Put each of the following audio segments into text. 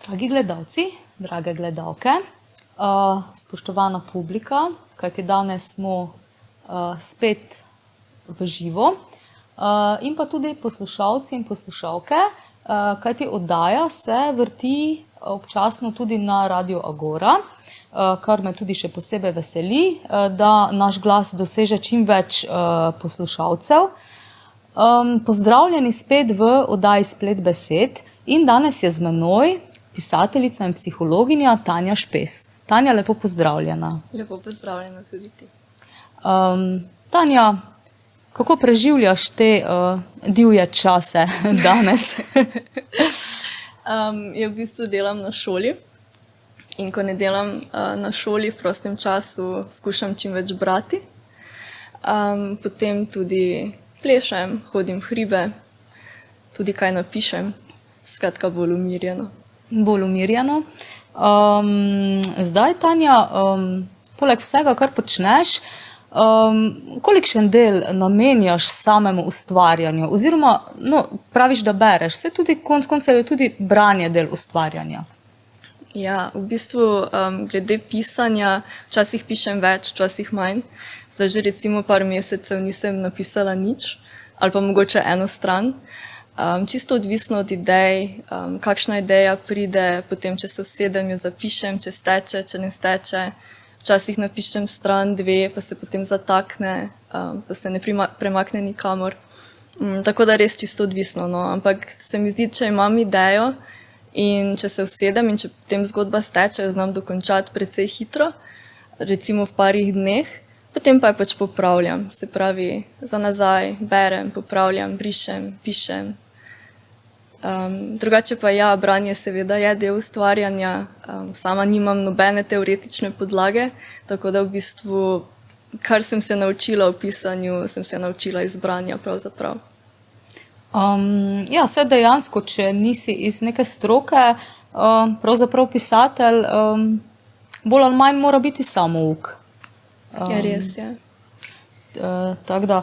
Dragi gledalci, drage gledalke, spoštovana publika, kajti danes smo spet v živo, in pa tudi poslušalci in poslušalke, kajti oddaja se vrti občasno tudi na Radio Agora, kar me tudi še posebej veseli, da naš glas doseže čim več poslušalcev. Pozdravljeni spet v oddaji Splet besed in danes je z menoj pisateljica in psihologinja Tanja Špes. Tanja, lepo pozdravljena. Lepo pozdravljena tudi ti. Tanja, kako preživljaš te divje čase danes? Ja, v bistvu delam na šoli in ko ne delam na šoli, v prostem času skušam čim več brati. Potem tudi plešem, hodim v hribe, tudi kaj napišem, skratka bolj umirjeno. Bolj umirjeno. Zdaj, Tanja, poleg vsega, kar počneš, kolikšen del namenjaš samemu ustvarjanju? Oziroma, praviš, da bereš, se tudi konec koncev je tudi branje del ustvarjanja. Ja, v bistvu glede pisanja, včasih pišem več, včasih manj. Zdaj že recimo par mesecev nisem napisala nič, ali pa mogoče eno stran. Čisto odvisno od idej, kakšna ideja pride, potem če se usedem, jo zapišem, če steče, če ne steče. Včasih napišem stran, dve, pa se potem zatakne, pa se ne premakne nikamor. Tako da res čisto odvisno, no. Ampak se mi zdi, če imam idejo in če se usedem in če potem zgodba steče, znam dokončati precej hitro, recimo v parih dneh. Potem pa je pač popravljam, se pravi za nazaj, berem, popravljam, brišem, pišem. Drugače pa ja, branje seveda je del ustvarjanja, sama nimam nobene teoretične podlage, tako da v bistvu, kar sem se naučila v pisanju, sem se naučila iz branja pravzaprav. Ja, saj dejansko, če nisi iz neke stroke, pravzaprav pisatelj, bolj ali manj mora biti samouk. Je res, ja. Tako da,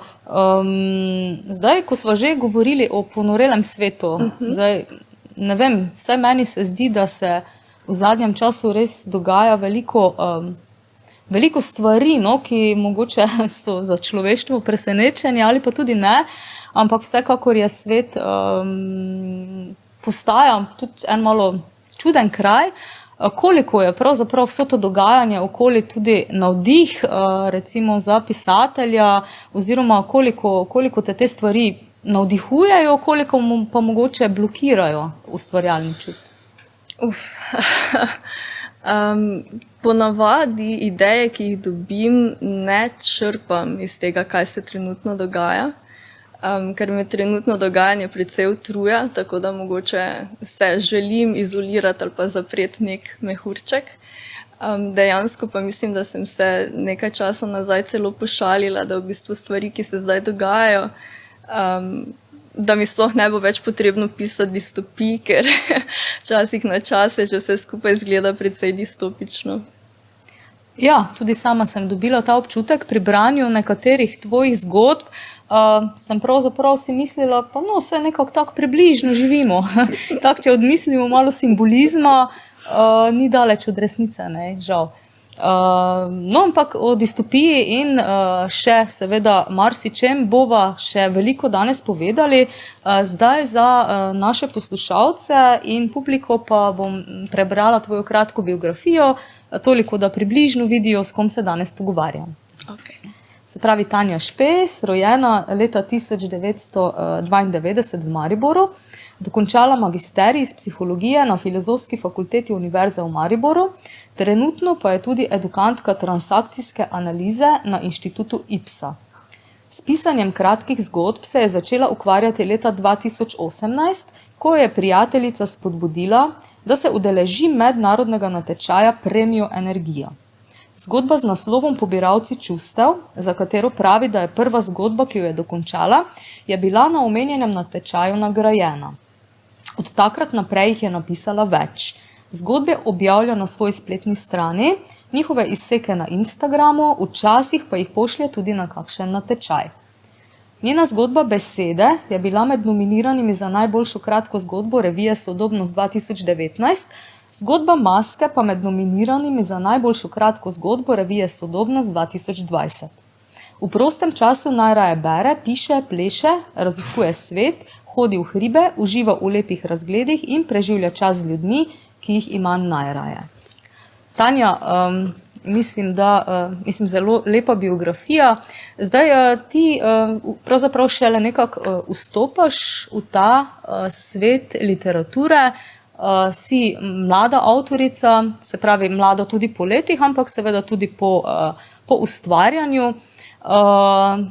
zdaj, ko sva že govorili o ponorelem svetu, zdaj, ne vem, vsaj meni se zdi, da se v zadnjem času res dogaja veliko stvari, ki mogoče so za človeštvo presenečenje ali pa tudi ne, ampak vsekakor je svet postaja tudi en malo čuden kraj. Koliko je pravzaprav vso to dogajanje okoli tudi navdih, recimo za pisatelja, oziroma koliko te stvari navdihujejo, koliko pa mogoče blokirajo ustvarjalni čut? Ponavadi ideje, ki jih dobim, ne črpam iz tega, kaj se trenutno dogaja. Ker me trenutno dogajanje precej utruja, tako da mogoče se želim izolirati ali pa zapreti nek mehurček. Dejansko pa mislim, da sem se nekaj časa nazaj celo pošalila, da v bistvu stvari, ki se zdaj dogajajo, da mi sploh ne bo več potrebno pisati distopij, ker včasih na čase že vse skupaj izgleda precej distopično. Ja, tudi sama sem dobila ta občutek pri branju nekaterih tvojih zgodb. Sem pravzaprav si mislila, pa vse nekako tako približno živimo. Tako, če odmislimo malo simbolizma, ni daleč od resnice, ne, žal. Ampak o distopiji in še seveda marsičem bova še veliko danes povedali. Zdaj za naše poslušalce in publiko pa bom prebrala tvojo kratko biografijo, toliko, da približno vidijo, s kom se danes pogovarjam. Okay. Se pravi, Tanja Špes, rojena leta 1992 v Mariboru, dokončala magisterij iz psihologije na Filozofski fakulteti Univerze v Mariboru, trenutno pa je tudi edukantka transakcijske analize na inštitutu IPSA. S pisanjem kratkih zgodb se je začela ukvarjati leta 2018, ko je prijateljica spodbudila, da se udeleži mednarodnega natečaja Premio Energija. Zgodba z naslovom Pobiralci čustev, za katero pravi, da je prva zgodba, ki jo je dokončala, je bila na omenjenem natečaju nagrajena. Od takrat naprej jih je napisala več. Zgodbe objavlja na svoji spletni strani, njihove izseke na Instagramu, včasih pa jih pošlje tudi na kakšen natečaj. Njena zgodba Besede je bila med nominiranimi za najboljšo kratko zgodbo revije Sodobnost 2019, zgodba Maske pa med nominiranimi za najboljšo kratko zgodbo revije Sodobnost 2020. V prostem času najraje bere, piše, pleše, raziskuje svet, hodi v hribe, uživa v lepih razgledih in preživlja čas z ljudmi, ki jih ima najraje. Tanja, mislim, zelo lepa biografija. Zdaj ti pravzaprav šele nekako vstopaš v ta svet literature, si mlada avtorica, se pravi mlada tudi po letih, ampak seveda tudi po ustvarjanju.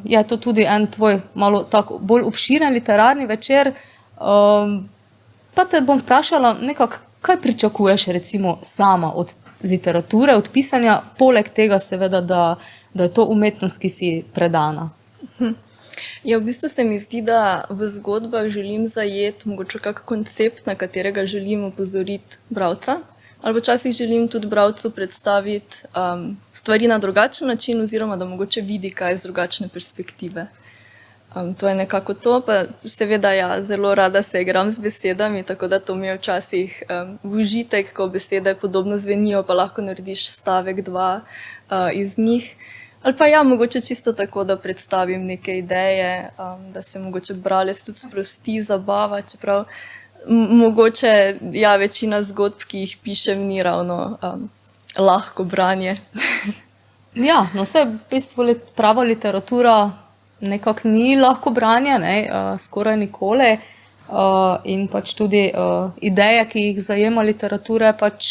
Je to tudi en tvoj malo tako bolj obširen literarni večer, pa te bom vprašala nekako, kaj pričakuješ recimo sama od literature, od pisanja, poleg tega seveda, da je to umetnost, ki si predana. Ja, v bistvu se mi zdi, da v zgodbah želim zajeti mogoče kak koncept, na katerega želim opozoriti bralca, ali včasih želim tudi bralcu predstaviti stvari na drugačen način oziroma da mogoče vidi kaj iz drugačne perspektive. To je nekako to, pa seveda ja, zelo rada se igram z besedami, tako da to mi je včasih v užitek, ko besede podobno zvenijo, pa lahko narediš stavek, dva iz njih. Ali pa ja, mogoče čisto tako, da predstavim neke ideje, da se mogoče bralec tudi sprosti, zabava, čeprav mogoče ja, večina zgodb, ki jih pišem, ni ravno lahko branje. Ja, no vse v bistvu prava literatura nekako ni lahko branje, skoraj nikoli. In pač tudi ideje, ki jih zajema literatura, pač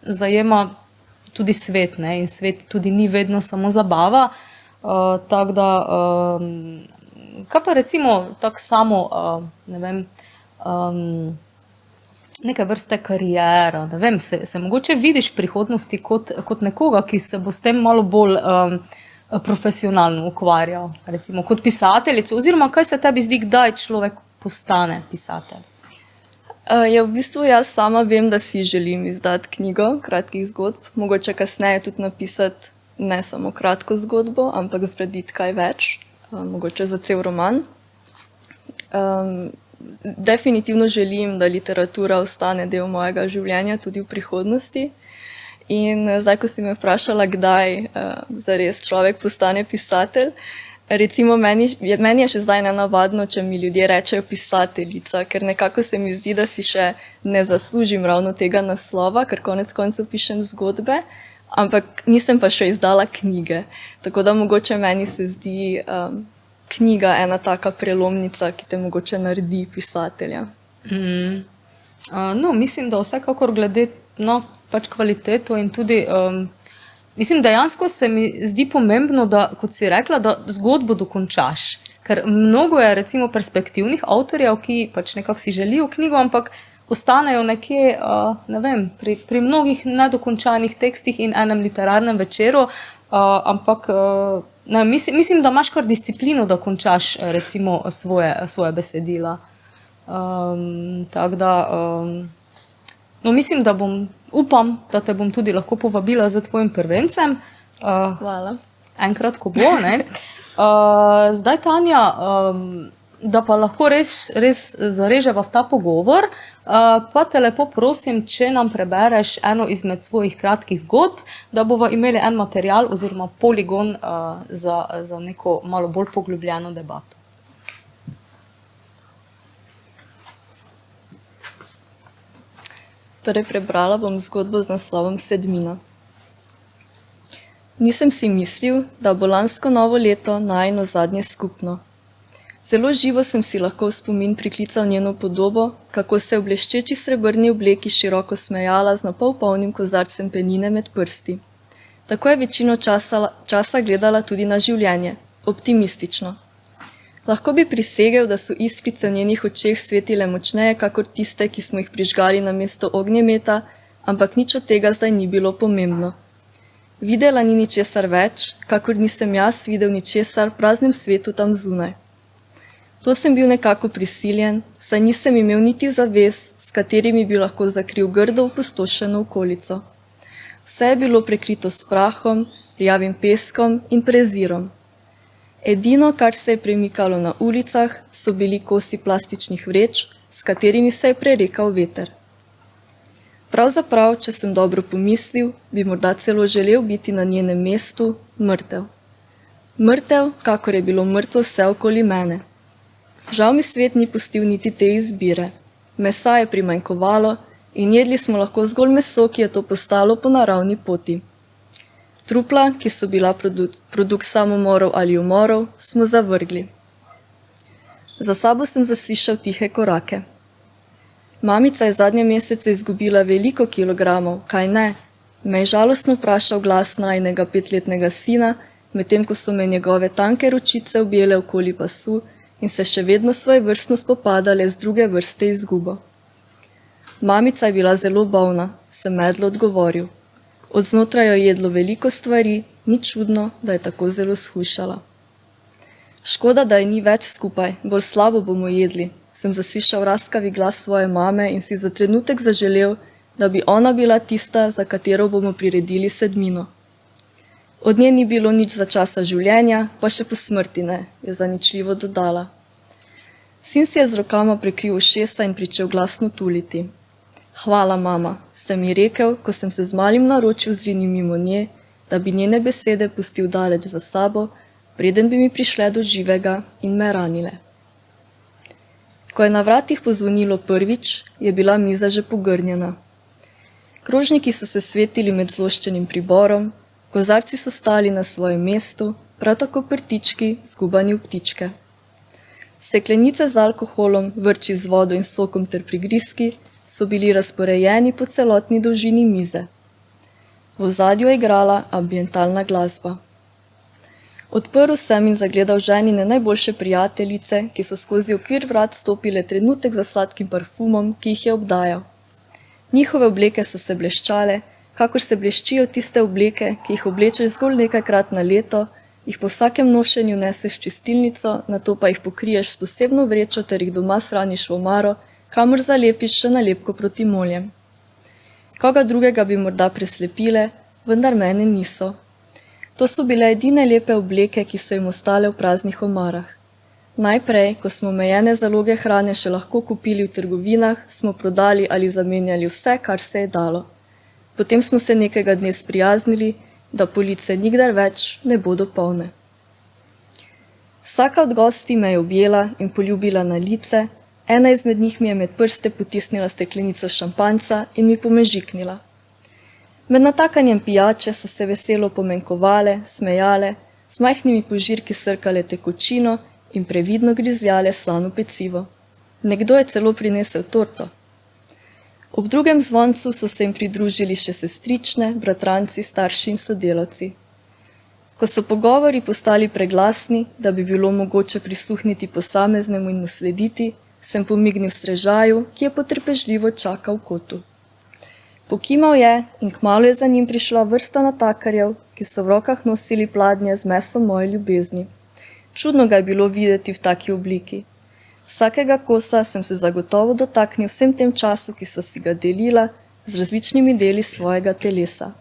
zajema tudi svet, in svet tudi ni vedno samo zabava. Tako da, kaj pa recimo tako samo, ne vem, neke vrste kariera, ne vem, se mogoče vidiš v prihodnosti kot nekoga, ki se bo s tem malo bolj profesionalno ukvarjal, recimo kot pisateljico, oziroma kaj se tebi zdi, kdaj človek postane pisatelj? Ja, v bistvu jaz sama vem, da si želim izdati knjigo kratkih zgodb, mogoče kasneje tudi napisati ne samo kratko zgodbo, ampak zgraditi kaj več, mogoče za cel roman. Definitivno želim, da literatura ostane del mojega življenja tudi v prihodnosti. In zdaj, ko si me vprašala, kdaj zares človek postane pisatelj, recimo meni je še zdaj nenavadno, če mi ljudje rečejo pisateljica, ker nekako se mi zdi, da si še ne zaslužim ravno tega naslova, ker konec koncev pišem zgodbe, ampak nisem pa še izdala knjige. Tako da mogoče meni se zdi knjiga ena taka prelomnica, ki te mogoče naredi pisatelja. No, mislim, da vsekakor glede pač kvaliteto in tudi, mislim, dejansko se mi zdi pomembno, da, kot si rekla, da zgodbo dokončaš. Ker mnogo je recimo perspektivnih avtorjev, ki pač nekako si želijo knjigo, ampak ostanejo nekje, ne vem, pri mnogih nedokončanih tekstih in enem literarnem večeru, ampak ne, mislim, da imaš kar disciplino, da končaš recimo svoje besedila. Tako da, no, mislim, da upam, da te bom tudi lahko povabila za tvojim prvencem. Hvala. Enkrat, ko bo, ne. Zdaj, Tanja, da pa lahko res zareževa v ta pogovor, pa te lepo prosim, če nam prebereš eno izmed svojih kratkih zgodb, da bova imeli en material oziroma poligon za neko malo bolj poglobljeno debato. Torej, prebrala bom zgodbo z naslovom Sedmina. Nisem si mislil, da bo lansko novo leto najino zadnje skupno. Zelo živo sem si lahko v spomin priklical njeno podobo, kako se v bleščeči srebrni obleki široko smejala z napol polnim kozarcem penine med prsti. Tako je večino časa gledala tudi na življenje, optimistično. Lahko bi prisegel, da so iskrice v njenih očeh svetile močneje, kakor tiste, ki smo jih prižgali namesto ognjemeta, ampak nič od tega zdaj ni bilo pomembno. Videla ni ničesar več, kakor nisem jaz videl ničesar v praznem svetu tam zunaj. To sem bil nekako prisiljen, saj nisem imel niti zavez, s katerimi bi lahko zakril grdo opustošeno okolico. Vse je bilo prekrito s prahom, rjavim peskom in prezirom. Edino, kar se je premikalo na ulicah, so bili kosi plastičnih vreč, s katerimi se je prerekal veter. Pravzaprav, če sem dobro pomislil, bi morda celo želel biti na njenem mestu mrtev. Mrtev, kakor je bilo mrtvo vse okoli mene. Žal mi svet ni pustil niti te izbire. Mesa je primanjkovalo in jedli smo lahko zgolj meso, ki je to postalo po naravni poti. Trupla, ki so bila produkt samomorov ali umorov, smo zavrgli. Za sabo sem zaslišal tihe korake. Mamica je zadnje mesece izgubila veliko kilogramov, kaj ne? Me je žalostno vprašal glas najinega 5-letnega sina, medtem ko so me njegove tanke ročice objele okoli pasu in se še vedno svojevrstno spopadale z druge vrste izgubo. Mamica je bila zelo bolna, sem medlo odgovoril. Od znotraj jo jedlo veliko stvari, ni čudno, da je tako zelo shujšala. Škoda, da je ni več skupaj, bolj slabo bomo jedli, sem zaslišal raskavi glas svoje mame in si za trenutek zaželel, da bi ona bila tista, za katero bomo priredili sedmino. Od nje ni bilo nič za časa življenja, pa še po smrti ne, je zaničljivo dodala. Sin si je z rokama prekril ušesa in pričel glasno tuliti. Hvala, mama, sem ji rekel, ko sem se z malim naročil zrinil mimo nje, da bi njene besede pustil daleč za sabo, preden bi mi prišle do živega in me ranile. Ko je na vratih pozvonilo prvič, je bila miza že pogrnjena. Krožniki so se svetili med zloščenim priborom, kozarci so stali na svojem mestu, prav tako prtički, zgubani v ptičke. Steklenice z alkoholom, vrči z vodo in sokom ter prigrizki so bili razporejeni po celotni dolžini mize. V ozadju je igrala ambientalna glasba. Odprl sem in zagledal ženine najboljše prijateljice, ki so skozi okvir vrat stopile trenutek za sladkim parfumom, ki jih je obdajal. Njihove obleke so se bleščale, kakor se bleščijo tiste obleke, ki jih oblečeš zgolj nekajkrat na leto, jih po vsakem nošenju neseš v čistilnico, nato pa jih pokriješ s posebno vrečo ter jih doma shraniš v omaro, kamor zalepiš še nalepko proti moljem. Koga drugega bi morda preslepile, vendar mene niso. To so bile edine lepe obleke, ki so jim ostale v praznih omarah. Najprej, ko smo omejene zaloge hrane še lahko kupili v trgovinah, smo prodali ali zamenjali vse, kar se je dalo. Potem smo se nekega dne sprijaznili, da police nikdar več ne bodo polne. Vsaka od gosti me je objela in poljubila na lice, ena izmed njih mi je med prste potisnila steklenico šampanjca in mi pomežiknila. Med natakanjem pijače so se veselo pomenkovale, smejale, s majhnimi požirki srkale tekočino in previdno grizljale slano pecivo. Nekdo je celo prinesel torto. Ob drugem zvoncu so se jim pridružili še sestrične, bratranci, starši in sodelavci. Ko so pogovori postali preglasni, da bi bilo mogoče prisluhniti posameznemu in mu slediti, sem pomignil strežaju, ki je potrpežljivo čakal v kotu. Pokimal je in kmalu je za njim prišla vrsta natakarjev, ki so v rokah nosili pladnje z mesom moje ljubezni. Čudno ga je bilo videti v taki obliki. Vsakega kosa sem se zagotovo dotaknil vsem tem času, ki so si ga delila z različnimi deli svojega telesa.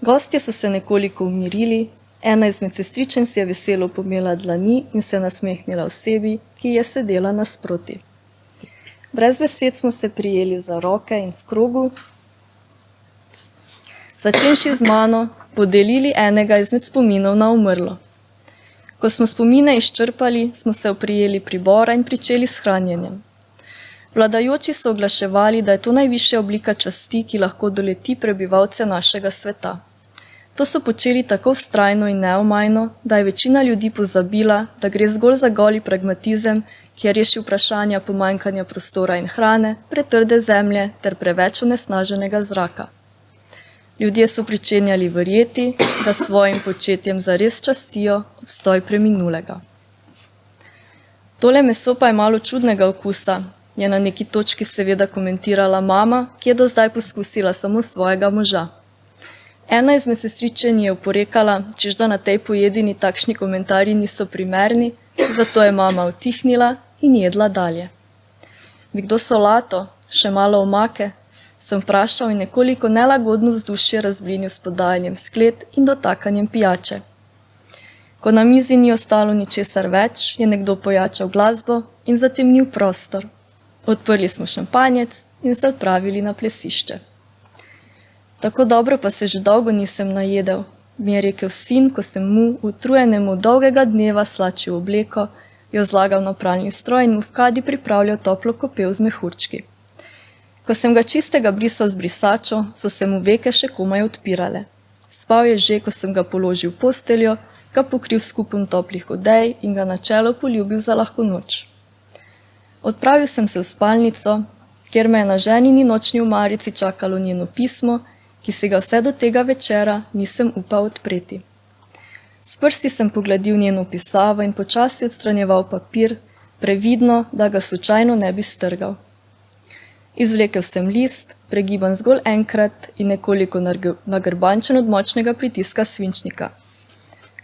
Gostje so se nekoliko umirili, ena izmed sestričen si je veselo pomela dlani in se nasmehnila osebi, ki je sedela nasproti. Brez besed smo se prijeli za roke in v krogu, začenši z mano, podelili enega izmed spominov na umrlo. Ko smo spomine izčrpali, smo se oprijeli pribora in pričeli s hranjenjem. Vladajoči so oglaševali, da je to najvišja oblika časti, ki lahko doleti prebivalce našega sveta. To so počeli tako vztrajno in neomajno, da je večina ljudi pozabila, da gre zgolj za goli pragmatizem, ki je rešil vprašanja pomanjkanja prostora in hrane, pretrde zemlje ter preveč onesnaženega zraka. Ljudje so pričenjali verjeti, da svojim početjem zares častijo obstoj preminulega. Tole meso pa je malo čudnega okusa, je na neki točki seveda komentirala mama, ki je do zdaj poskusila samo svojega moža. Ena izmed sestričen je oporekala, češ da na tej pojedini takšni komentarji niso primerni, zato je mama utihnila in jedla dalje. Bi kdo solato, še malo omake? Sem vprašal in nekoliko nelagodno vzdušje razblinil s podajanjem sklet in dotakanjem pijače. Ko na mizi ni ostalo ničesar več, je nekdo pojačal glasbo in zatemnil prostor. Odprli smo šampanjec in se odpravili na plesišče. Tako dobro pa se že dolgo nisem najedel, mi je rekel sin, ko sem mu, utrujenemu dolgega dneva, slačil obleko, jo zlagal na pralni stroj in mu v kadi pripravljal toplo kopel z mehurčki. Ko sem ga čistega brisal z brisačo, so se mu veke še komaj odpirale. Spal je že, ko sem ga položil v posteljo, ga pokril s kupom toplih odej in ga na čelo poljubil za lahko noč. Odpravil sem se v spalnico, kjer me je na ženini nočni omarici čakalo njeno pismo, ki si ga vse do tega večera nisem upal odpreti. S prsti sem pogladil njeno pisavo in počasi odstranjeval papir, previdno, da ga slučajno ne bi strgal. Izvlekel sem list, pregiban zgolj enkrat in nekoliko nagrbančen od močnega pritiska svinčnika.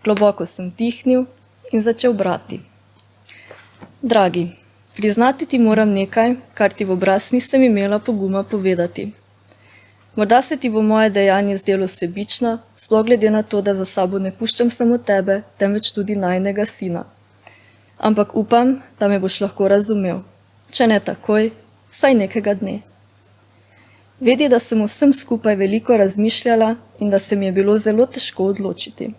Globoko sem vdihnil in začel brati. Dragi, priznati ti moram nekaj, kar ti v obraz nisem imela poguma povedati. Morda se ti bo moje dejanje zdelo sebično, sploh glede na to, da za sabo ne puščam samo tebe, temveč tudi najinega sina. Ampak upam, da me boš lahko razumel. Če ne takoj, vsaj nekega dne. Vedi, da sem o vsem skupaj veliko razmišljala in da se mi je bilo zelo težko odločiti.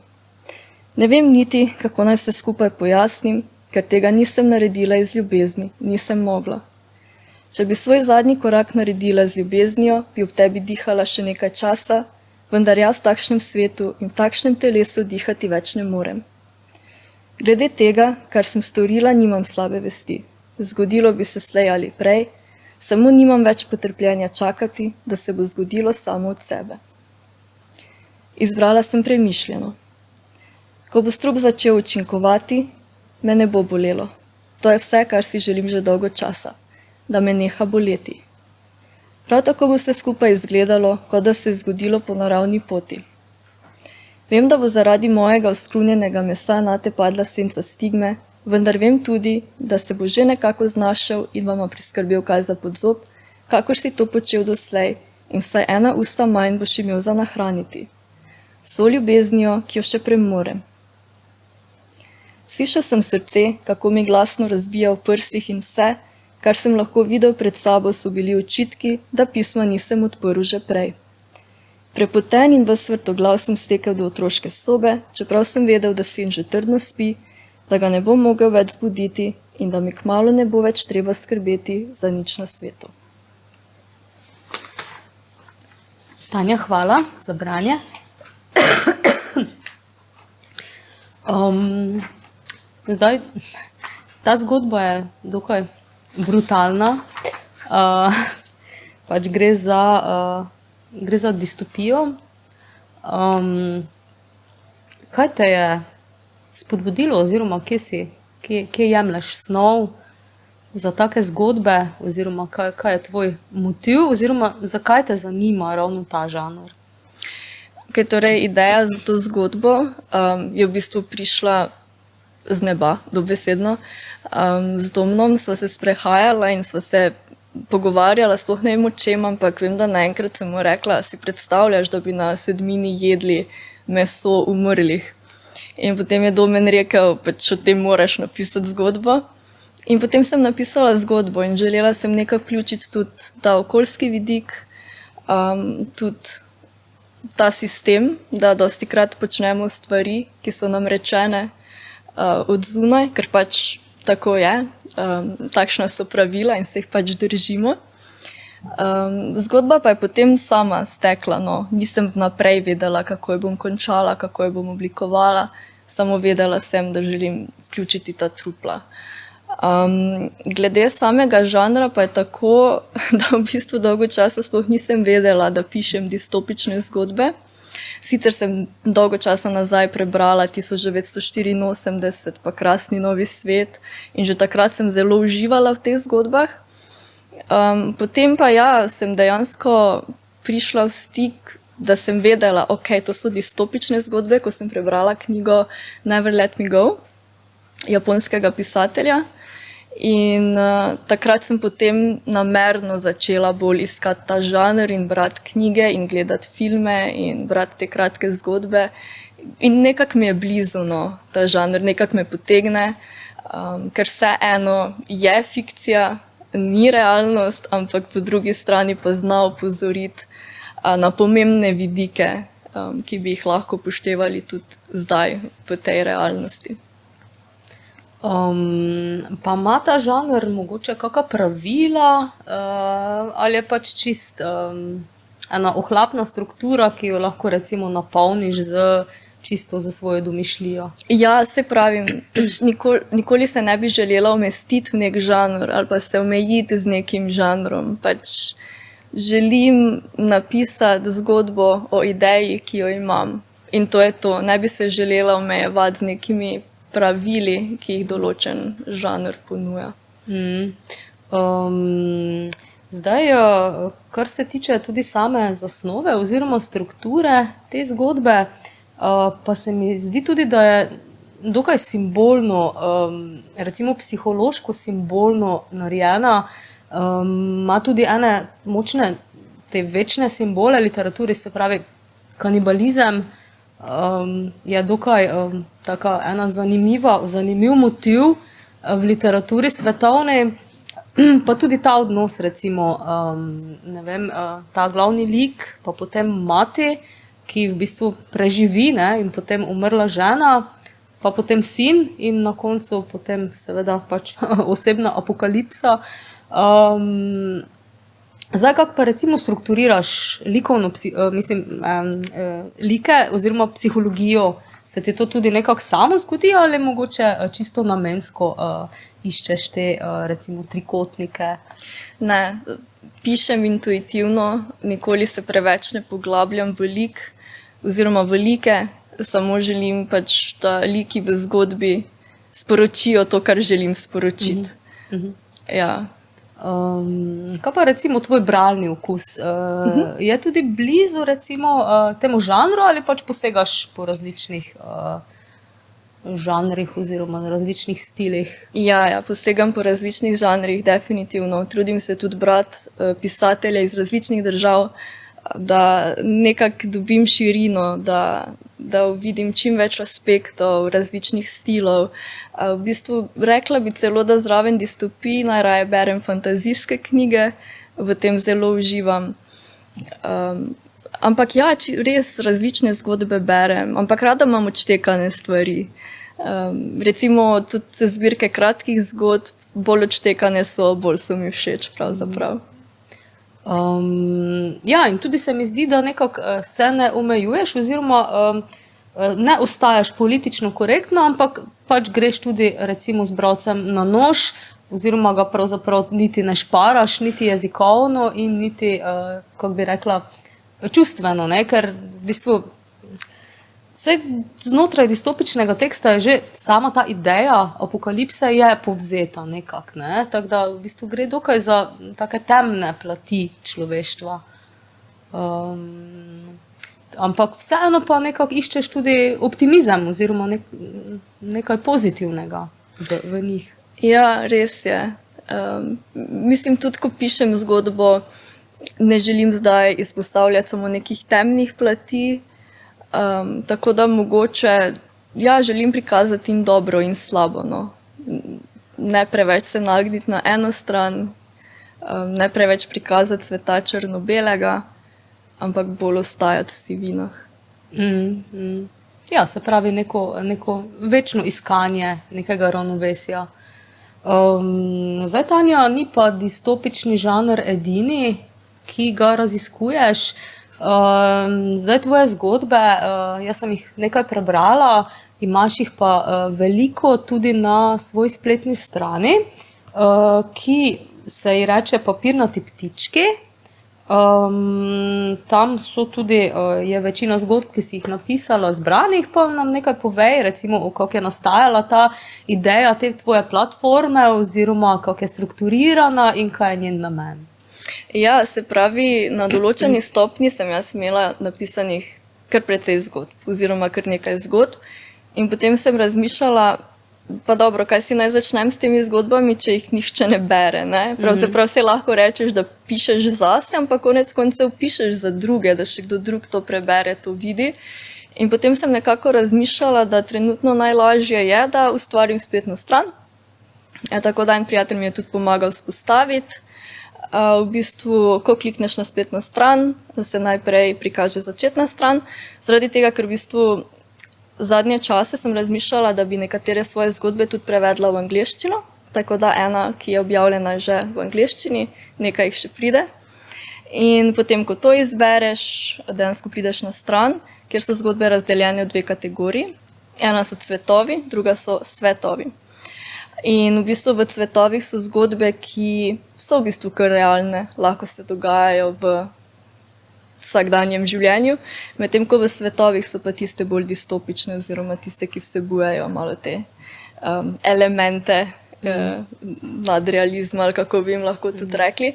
Ne vem niti, kako naj se skupaj pojasnim, ker tega nisem naredila iz ljubezni, nisem mogla. Če bi svoj zadnji korak naredila z ljubeznijo, bi ob tebi dihala še nekaj časa, vendar jaz v takšnem svetu in v takšnem telesu dihati več ne morem. Glede tega, kar sem storila, nimam slabe vesti. Zgodilo bi se slej ali prej, samo nimam več potrpljenja čakati, da se bo zgodilo samo od sebe. Izbrala sem premišljeno. Ko bo strup začel učinkovati, me ne bo bolelo. To je vse, kar si želim že dolgo časa. Da me neha boleti. Prav tako bo vse skupaj izgledalo, kot da se je zgodilo po naravni poti. Vem, da bo zaradi mojega oskrunjenega mesa nate padla senca stigme, vendar vem tudi, da se bo že nekako znašel in vama priskrbel kaj za podzob, kakor si to počel doslej, in vsaj ena usta manj boš imel za nahraniti. So ljubeznijo, ki jo še premorem. Slišal sem srce, kako mi glasno razbija v prsih in vse, kar sem lahko videl pred sabo, so bili očitki, da pisma nisem odprl že prej. Prepoten in ves vrtoglav sem stekel do otroške sobe, čeprav sem vedel, da sin že trdno spi, da ga ne bom mogel več zbuditi in da mi kmalu ne bo več treba skrbeti za nič na svetu. Tanja, hvala za branje. Zdaj, ta zgodba je dokaj brutalna. Pač gre za distopijo. Kaj te je spodbudilo oziroma kje jemlješ snov za take zgodbe oziroma kaj je tvoj motiv oziroma zakaj te zanima ravno ta žanr? Torej, ideja za to zgodbo je v bistvu prišla z neba, dobesedno. Z Domnom sva se sprehajala in sva se pogovarjala, sploh ne vem o čem, ampak vem, da naenkrat sem mu rekla, si predstavljaš, da bi na sedmini jedli meso umrlih. In potem je Domen rekel, pač o tem moraš napisati zgodbo. In potem sem napisala zgodbo in želela sem nekaj vključiti tudi ta okoljski vidik, tudi ta sistem, da dostikrat počnemo stvari, ki so nam rečene od zunaj, ker pač tako je, takšna so pravila in se jih pač držimo. Zgodba pa je potem sama stekla, no. Nisem vnaprej vedela, kako jo bom končala, kako jo bom oblikovala, samo vedela sem, da želim vključiti ta trupla. Glede samega žanra pa je tako, da v bistvu dolgo časa sploh nisem vedela, da pišem distopične zgodbe. Sicer sem dolgo časa nazaj prebrala 1984 pa Krasni novi svet in že takrat sem zelo uživala v teh zgodbah. Potem pa ja, sem dejansko prišla v stik, da sem vedela, ok, to so distopične zgodbe, ko sem prebrala knjigo Never Let Me Go, japonskega pisatelja. In takrat sem potem namerno začela bolj iskati ta žanr in brati knjige in gledati filme in brati te kratke zgodbe, In nekako mi je blizu, no, ta žanr, nekako me potegne, ker vseeno je fikcija, ni realnost, ampak po drugi strani pa zna opozoriti na pomembne vidike, ki bi jih lahko upoštevali tudi zdaj v tej realnosti. Pa ima ta žanr mogoče kakšna pravila ali je pač čist ena ohlapna struktura, ki jo lahko recimo napolniš čisto za svojo domišljijo? Ja, se pravim, pač nikoli se ne bi želela umestiti v nek žanr ali pa se omejiti z nekim žanrom. Pač želim napisati zgodbo o ideji, ki jo imam. In to je to. Ne bi se želela omejevati z nekimi pravili, ki jih določen žanr ponuja. Zdaj, kar se tiče tudi same zasnove oziroma strukture te zgodbe, pa se mi zdi tudi, da je dokaj simbolno, recimo psihološko simbolno narejena, ima tudi ene močne te večne simbole literaturi, se pravi kanibalizem, je dokaj taka ena zanimiv motiv v literaturi svetovni, pa tudi ta odnos, recimo, ne vem, ta glavni lik, pa potem mati, ki v bistvu preživi, ne, in potem umrla žena, pa potem sin in na koncu potem seveda pač osebna apokalipsa. Zdaj, kako pa recimo strukturiraš likovno, like oziroma psihologijo, se ti to tudi nekako samo zgodi ali mogoče čisto namensko iščeš te recimo trikotnike? Ne, pišem intuitivno, nikoli se preveč ne poglabljam v lik oziroma v like, samo želim pač, da liki v zgodbi sporočijo to, kar želim sporočiti. Ja. Kaj pa recimo tvoj bralni okus? Je tudi blizu recimo temu žanru ali pač posegaš po različnih žanrih oziroma različnih stilih? Ja, posegam po različnih žanrih, definitivno. Trudim se tudi brati pisatelje iz različnih držav, da nekako dobim širino, da vidim čim več aspektov, različnih stilov. V bistvu rekla bi celo, da zraven distopij najraje berem fantazijske knjige, v tem zelo uživam. Ampak ja, res različne zgodbe berem, ampak rada imam odštekane stvari. Recimo tudi zbirke kratkih zgodb, bolj odštekane so, bolj so mi všeč pravzaprav. Ja, in tudi se mi zdi, da nekako se ne omejuješ oziroma ne ostajaš politično korektno, ampak pač greš tudi recimo z bralcem na nož oziroma ga pravzaprav niti ne šparaš, niti jezikovno in niti, kako bi rekla, čustveno, ne, ker v bistvu znotraj distopičnega teksta je že sama ta ideja apokalipse je povzeta nekako, ne, tako da v bistvu gre dokaj za take temne plati človeštva. Ampak vseeno pa nekako iščeš tudi optimizem oziroma nekaj pozitivnega v njih. Ja, res je. Mislim tudi, ko pišem zgodbo, ne želim zdaj izpostavljati samo nekih temnih plati, tako da mogoče, ja, želim prikazati in dobro in slabo, no. Ne preveč se nagniti na eno stran, ne preveč prikazati sveta črno-belega, ampak bolj ostajati v sivinah. Ja, se pravi neko večno iskanje nekega ravnovesja. Zdaj, Tanja, ni pa distopični žanr edini, ki ga raziskuješ. Zdaj tvoje zgodbe, jaz sem jih nekaj prebrala, imaš jih pa veliko tudi na svoji spletni strani, ki se ji reče Papirnati ptički. Tam so tudi, je večina zgodb, ki si jih napisala, zbranih, pa nam nekaj povej, recimo, kako je nastajala ta ideja te tvoje platforme oziroma kako je strukturirana in kaj je njen namen. Ja, se pravi, na določeni stopnji sem jaz imela napisanih kar precej zgodb oziroma kar nekaj zgodb in potem sem razmišljala, pa dobro, kaj si naj začnem s temi zgodbami, če jih nihče ne bere, ne? Pravzaprav se lahko rečeš, da pišeš zase, ampak konec koncev pišeš za druge, da še kdo drug to prebere, to vidi. In potem sem nekako razmišljala, da trenutno najlažje je, da ustvarim spletno stran. Tako da en prijatelj mi je tudi pomagal vzpostaviti. V bistvu, ko klikneš na spletno stran, se najprej prikaže začetna stran. Zaradi tega, ker v bistvu zadnje čase sem razmišljala, da bi nekatere svoje zgodbe tudi prevedla v angleščino. Tako da ena, ki je objavljena že v angleščini, nekaj jih še pride. In potem, ko to izbereš, dejansko prideš na stran, kjer so zgodbe razdeljene v dve kategoriji. Ena so cvetovi, druga so svetovi. In v bistvu v cvetovih so zgodbe, ki so v bistvu kar realne, lahko se dogajajo v vsakdanjem življenju, medtem ko v svetovih so pa tiste bolj distopične oziroma tiste, ki vsebujejo malo te elemente nadrealizma, ali kako bi jim lahko tudi rekli.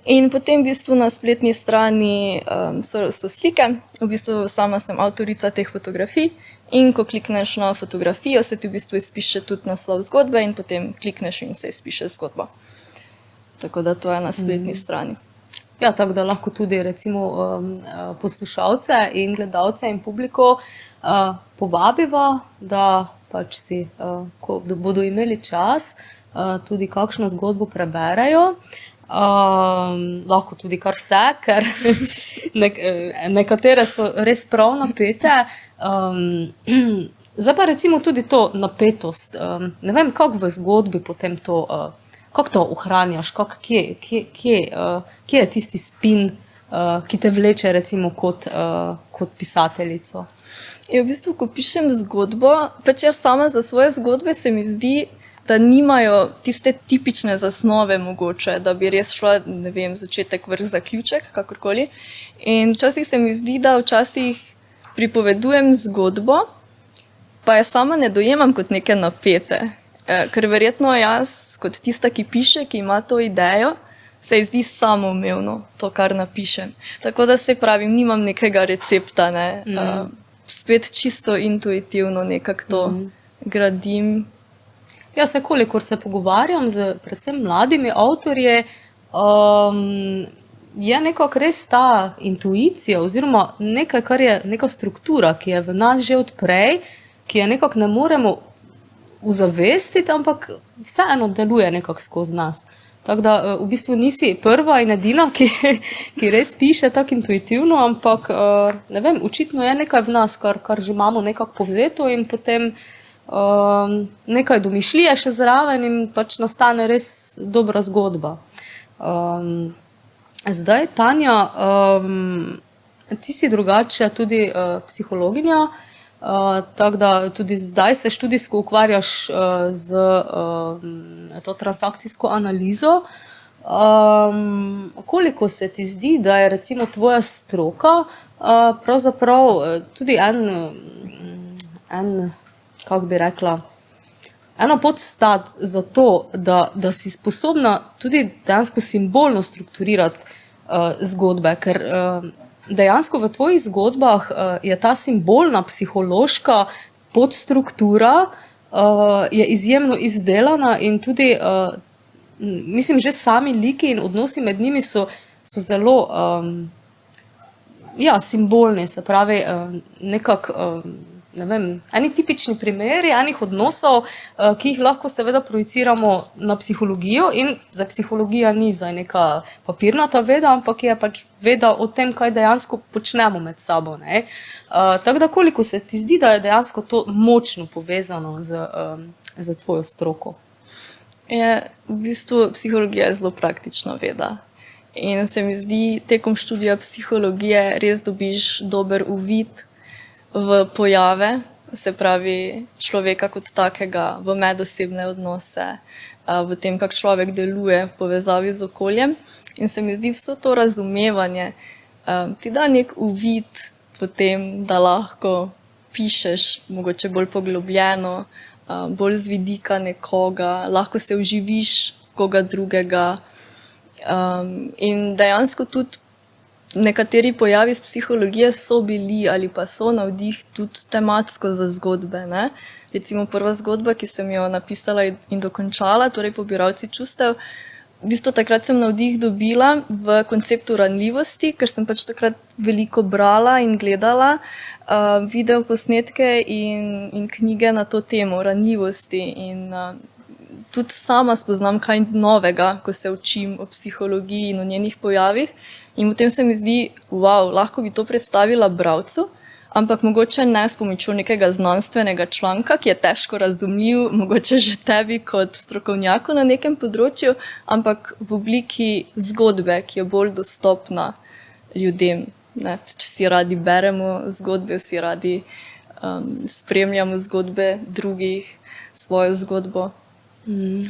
In potem v bistvu na spletni strani so slike, v bistvu sama sem avtorica teh fotografij in ko klikneš na fotografijo, se ti v bistvu izpiše tudi naslov zgodbe in potem klikneš in se izpiše zgodba. Tako da to je na spletni strani. Ja, tako da lahko tudi recimo poslušalce in gledalce in publiko povabiva, da pač si, ko bodo imeli čas, tudi kakšno zgodbo preberejo. Lahko tudi kar vse, ker nekatere so res prav napete. Zdaj pa recimo tudi to napetost. Ne vem, kako v zgodbi potem to, kako to ohranjaš, kje je tisti spin, ki te vleče recimo kot pisateljico? V bistvu, ko pišem zgodbo, pač jaz sama za svoje zgodbe se mi zdi, da nimajo tiste tipične zasnove mogoče, da bi res šla, ne vem, začetek, vrh, zaključek, kakorkoli. In včasih se mi zdi, da včasih pripovedujem zgodbo, pa je sama ne dojemam kot neke napete. Ker verjetno jaz, kot tista, ki piše, ki ima to idejo, se ji zdi samoumevno to, kar napišem. Tako da se pravim, nimam nekega recepta, ne. Spet čisto intuitivno nekako to gradim. Ja, se kolikor se pogovarjam z predvsem mladimi avtorji, je nekako res ta intuicija oziroma nekaj, kar je neka struktura, ki je v nas že od prej, ki je nekako ne moremo uzavestiti, ampak vseeno deluje nekako skozi nas. Tako da v bistvu nisi prva in edina, ki res piše tako intuitivno, ampak ne vem, očitno je nekaj v nas, kar že imamo nekako povzeto in potem nekaj domišljije še zraven in pač nastane res dobra zgodba. Zdaj, Tanja, ti si drugače tudi psihologinja, tako da tudi zdaj se študijsko ukvarjaš z to transakcijsko analizo. Koliko se ti zdi, da je recimo tvoja stroka pravzaprav tudi kako bi rekla, ena podstat za to, da si sposobna tudi dejansko simbolno strukturirati zgodbe, ker dejansko v tvojih zgodbah je ta simbolna, psihološka podstruktura je izjemno izdelana in tudi, mislim, že sami liki in odnosi med njimi so zelo simbolni, se pravi nekako, ne vem, eni tipični primeri enih odnosov, ki jih lahko seveda projiciramo na psihologijo in za psihologija ni zdaj neka papirnata veda, ampak je pač veda o tem, kaj dejansko počnemo med sabo, ne. Tako da koliko se ti zdi, da je dejansko to močno povezano z tvojo stroko? V bistvu psihologija je zelo praktična veda. In se mi zdi, tekom študija psihologije res dobiš dober uvid v pojave, se pravi človeka kot takega, v medosebne odnose, v tem, kako človek deluje v povezavi z okoljem. In se mi zdi vso to razumevanje ti da nek uvid v tem, da lahko pišeš mogoče bolj poglobljeno, bolj z vidika nekoga, lahko se vživiš v koga drugega. In dejansko tudi nekateri pojavi iz psihologije so bili ali pa so navdih tudi tematsko za zgodbe, ne. Recimo prva zgodba, ki sem jo napisala in dokončala, torej Pobiralci čustev, v bistvu takrat sem navdih dobila v konceptu ranljivosti, ker sem pač takrat veliko brala in gledala video posnetke in knjige na to temo ranljivosti in tudi sama spoznam kaj novega, ko se učim o psihologiji in o njenih pojavih in potem se mi zdi, wow, lahko bi to predstavila bralcu, ampak mogoče ne s pomočjo nekega znanstvenega članka, ki je težko razumljiv, mogoče že tebi kot strokovnjaku na nekem področju, ampak v obliki zgodbe, ki je bolj dostopna ljudem. Ne? Vsi radi beremo zgodbe, vsi radi spremljamo zgodbe drugih, svojo zgodbo.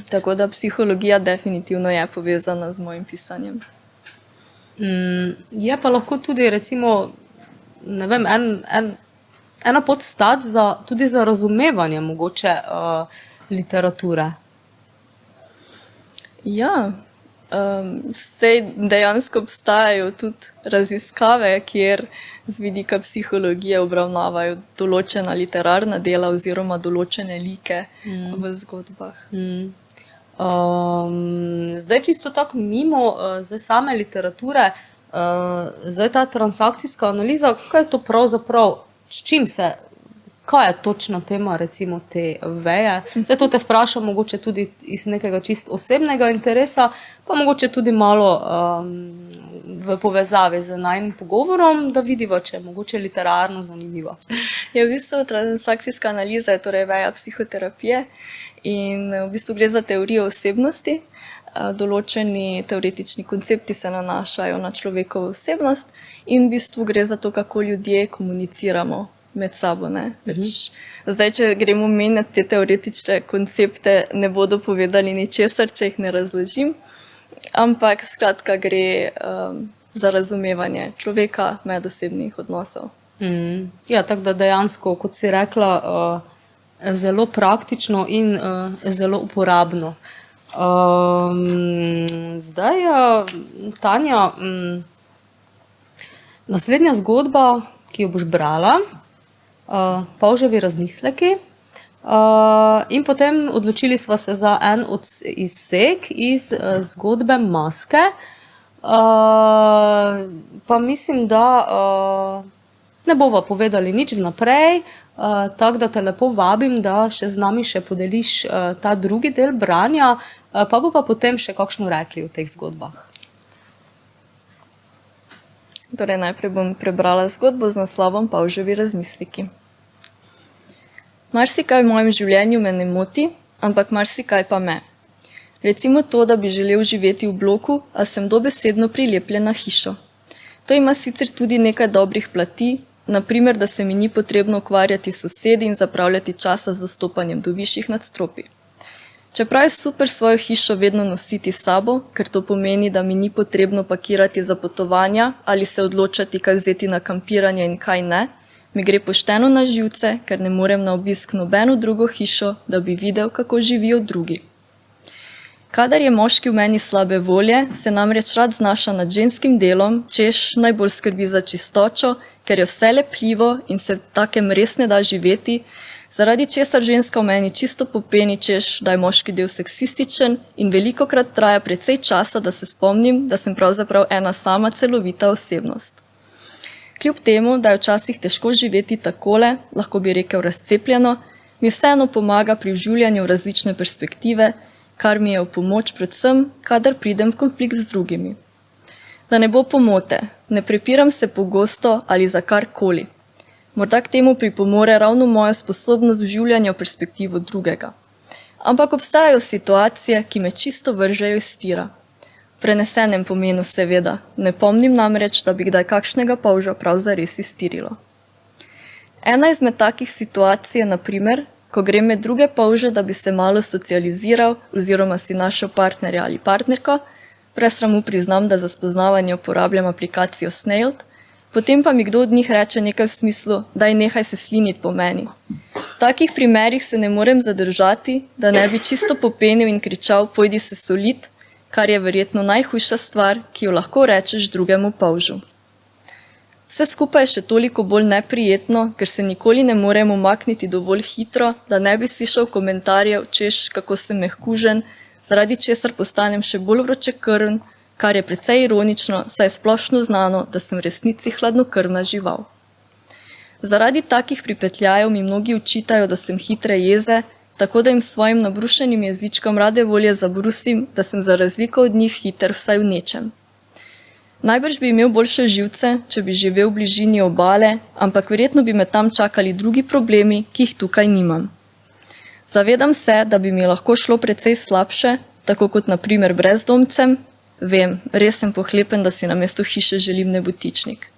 Tako da psihologija definitivno je povezana z mojim pisanjem. Je pa lahko tudi recimo, ne vem, ena podstat tudi za razumevanje mogoče literature. Ja, sej dejansko obstajajo tudi raziskave, kjer z vidika psihologije obravnavajo določena literarna dela oziroma določene like v zgodbah. Zdaj čisto tako mimo zdaj same literature, zdaj ta transakcijska analiza, kaj je to pravzaprav, s čim se, kaj je točna tema recimo te veje? Zdaj to te vprašam mogoče tudi iz nekega čist osebnega interesa, pa mogoče tudi malo v povezavi z najinim pogovorom, da vidiva, če je mogoče literarno zanimiva. Ja, v bistvu transakcijska analiza je torej veja psihoterapije in v bistvu gre za teorijo osebnosti. Določeni teoretični koncepti se nanašajo na človekovo osebnost in v bistvu gre za to, kako ljudje komuniciramo med sabo. Zdaj, če gremo menjati te teoretične koncepte, ne bodo povedali ničesar, če jih ne razložim, ampak skratka gre za razumevanje človeka, medosebnih odnosov. Ja, tako da dejansko, kot si rekla, zelo praktično in zelo uporabno. Zdaj, Tanja, naslednja zgodba, ki jo boš brala, Pavževi razmisleki, in potem odločili sva se za en izsek iz zgodbe Maske, pa mislim, da ne bova povedali nič vnaprej, tako da te lepo vabim, da še z nami še podeliš ta drugi del branja, pa bova potem še kakšno rekli o teh zgodbah. Torej, najprej bom prebrala zgodbo z naslovom Pavževi razmisleki. Marsikaj v mojem življenju me ne moti, ampak marsikaj pa me. Recimo to, da bi želel živeti v bloku, a sem dobesedno prilepljen na hišo. To ima sicer tudi nekaj dobrih plati, naprimer, da se mi ni potrebno ukvarjati s sosedi in zapravljati časa z dostopanjem do višjih nadstropij. Čeprav je super svojo hišo vedno nositi s sabo, ker to pomeni, da mi ni potrebno pakirati za potovanja ali se odločati, kaj vzeti na kampiranje in kaj ne, mi gre pošteno na živce, ker ne morem na obisk nobeno drugo hišo, da bi videl, kako živijo drugi. Kadar je moški v meni slabe volje, se namreč rad znaša nad ženskim delom, češ najbolj skrbi za čistočo, ker je vse lepljivo in se v takem res ne da živeti, zaradi česar ženska v meni čisto popeni, češ, da je moški del seksističen in velikokrat traja precej časa, da se spomnim, da sem pravzaprav ena sama celovita osebnost. Kljub temu, da je včasih težko živeti takole, lahko bi rekel razcepljeno, mi vseeno pomaga pri vživljanju različne perspektive, kar mi je v pomoč predvsem, kadar pridem v konflikt z drugimi. Da ne bo pomote, ne prepiram se pogosto ali za karkoli. Morda k temu pripomore ravno moja sposobnost vživljanja v perspektivo drugega. Ampak obstajajo situacije, ki me čisto vržejo iz tira. V prenesenem pomenu seveda, ne pomnim namreč, da bi kdaj kakšnega polža prav zares iztirilo. Ena izmed takih situacij je na primer, ko grem med druge polže, da bi se malo socializiral oziroma si našel partnerja ali partnerko, brez sramu priznam, da za spoznavanje uporabljam aplikacijo Snailed, potem pa mi kdo od njih reče nekaj v smislu, daj nehaj se sliniti po meni. V takih primerih se ne morem zadržati, da ne bi čisto popenil in kričal, pojdi se solit, kar je verjetno najhujša stvar, ki jo lahko rečeš drugemu polžu. Vse skupaj je še toliko bolj neprijetno, ker se nikoli ne morem umakniti dovolj hitro, da ne bi slišal komentarjev, češ kako sem mehkužen, zaradi česar postanem še bolj vročekrvn, kar je precej ironično, saj je splošno znano, da sem v resnici hladnokrvna žival. Zaradi takih pripetljajev mi mnogi učitajo, da sem hitre jeze, tako da jim svojim nabrušenim jezičkom rade volje zabrusim, da sem za razliko od njih hiter vsaj v nečem. Najbrž bi imel boljše živce, če bi živel v bližini obale, ampak verjetno bi me tam čakali drugi problemi, ki jih tukaj nimam. Zavedam se, da bi mi lahko šlo precej slabše, tako kot na primer brezdomcem. Vem, res sem pohlepen, da si namesto hiše želim nebotičnik.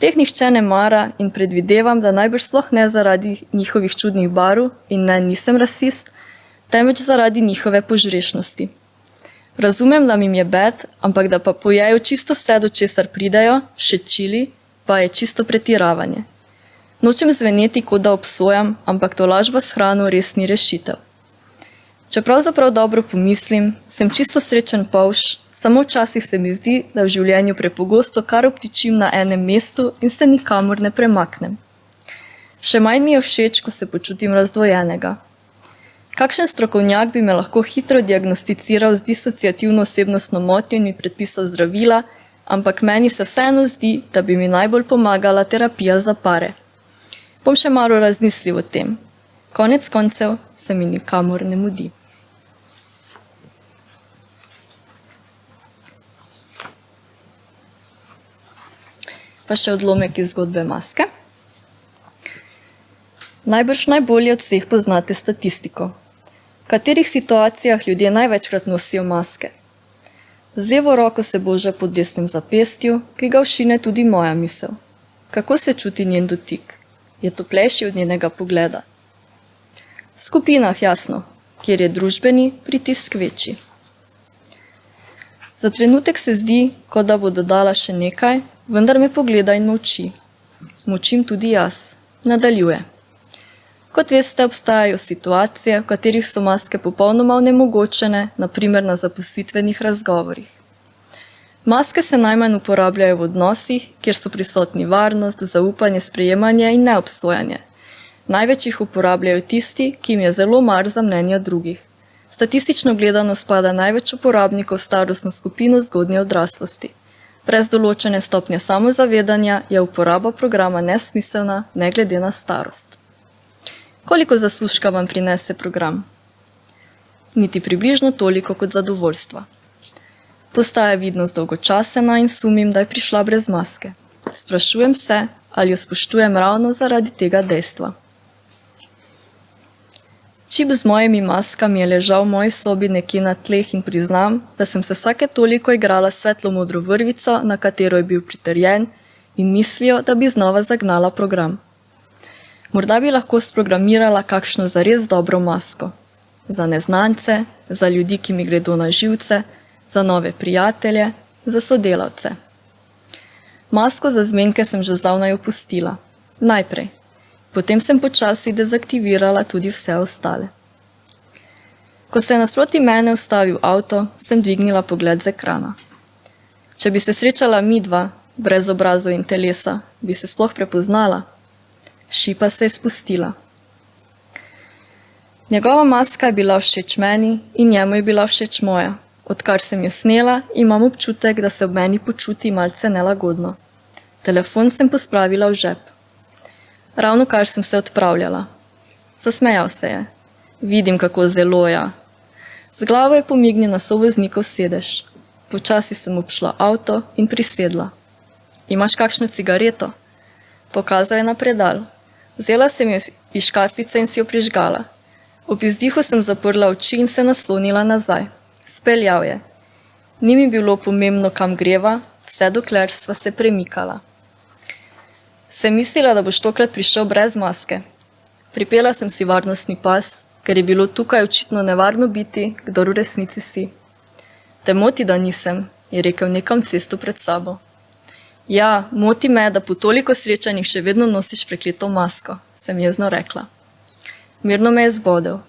Teh nihče ne mara in predvidevam, da najbrž sploh ne zaradi njihovih čudnih barv in ne, nisem rasist, temveč zaradi njihove požrešnosti. Razumem, da mi je bed, ampak da pa pojejo čisto vse, do česar pridejo, še čili, pa je čisto pretiravanje. Nočem zveneti, kot da obsojam, ampak tolažba s hrano res ni rešitev. Če pravzaprav dobro pomislim, sem čisto srečen polž, samo včasih se mi zdi, da v življenju prepogosto kar obtičim na enem mestu in se nikamor ne premaknem. Še manj mi je všeč, ko se počutim razdvojenega. Kakšen strokovnjak bi me lahko hitro diagnosticiral z disociativno osebnostno motnjo in mi predpisal zdravila, ampak meni se vseeno zdi, da bi mi najbolj pomagala terapija za pare. Bom še malo razmislil o tem. Konec koncev se mi nikamor ne mudi. Pa še odlomek iz zgodbe maske. Najbrž najbolje od vseh poznate statistiko. V katerih situacijah ljudje največkrat nosijo maske? Z levo roko se boža po desnem zapestju, ki ga všine tudi moja misel. Kako se čuti njen dotik? Je toplejši od njenega pogleda? V skupinah, jasno, kjer je družbeni pritisk večji. Za trenutek se zdi, kot da bo dodala še nekaj, vendar me pogleda in molči. Molčim tudi jaz. Nadaljuje. Kot veste, obstajajo situacije, v katerih so maske popolnoma onemogočene, na primer na zaposlitvenih razgovorih. Maske se najmanj uporabljajo v odnosih, kjer so prisotni varnost, zaupanje, sprejemanje in neobsojanje. Največ jih uporabljajo tisti, ki jim je zelo mar za mnenja drugih. Statistično gledano spada največ uporabnikov v starostno skupino zgodnje odraslosti. Brez določene stopnje samozavedanja je uporaba programa nesmiselna, ne glede na starost. Koliko zaslužka vam prinese program? Niti približno toliko kot zadovoljstva. Postaja vidnost dolgočasena in sumim, da je prišla brez maske. Sprašujem se, ali jo spoštujem ravno zaradi tega dejstva. Čip z mojimi maskami je ležal v moji sobi nekje na tleh in priznam, da sem se vsake toliko igrala svetlo modro vrvico, na katero je bil pritrjen, in mislijo, da bi znova zagnala program. Morda bi lahko sprogramirala kakšno zares dobro masko. Za neznance, za ljudi, ki mi gredo na živce, za nove prijatelje, za sodelavce. Masko za zmenke sem že zdavnaj opustila. Najprej. Potem sem počasi dezaktivirala tudi vse ostale. Ko se je nasproti mene ustavil avto, sem dvignila pogled z ekrana. Če bi se srečala midva, brez obrazov in telesa, bi se sploh prepoznala. Šipa se je spustila. Njegova maska je bila všeč meni in njemu je bila všeč moja. Odkar sem jo snela, imam občutek, da se ob meni počuti malce nelagodno. Telefon sem pospravila v žep. Ravno kar sem se odpravljala. Zasmejal se je. Vidim, kako zelo ja. Z glavo je pomignil na sovoznikov sedež. Počasi sem obšla avto in prisedla. Imaš kakšno cigareto? Pokazal je na predal. Vzela sem jo iz škatlice in si jo prižgala. Ob izdihu sem zaprla oči in se naslonila nazaj. Speljal je. Ni mi bilo pomembno, kam greva, vse dokler sva se premikala. Sem mislila, da boš tokrat prišel brez maske. Pripela sem si varnostni pas, ker je bilo tukaj očitno nevarno biti, kdor v resnici si. Te moti, da nisem, je rekel nekam cesto pred sabo. Ja, moti me, da po toliko srečanjih še vedno nosiš prekleto masko, sem jezno rekla. Mirno me je zbodel.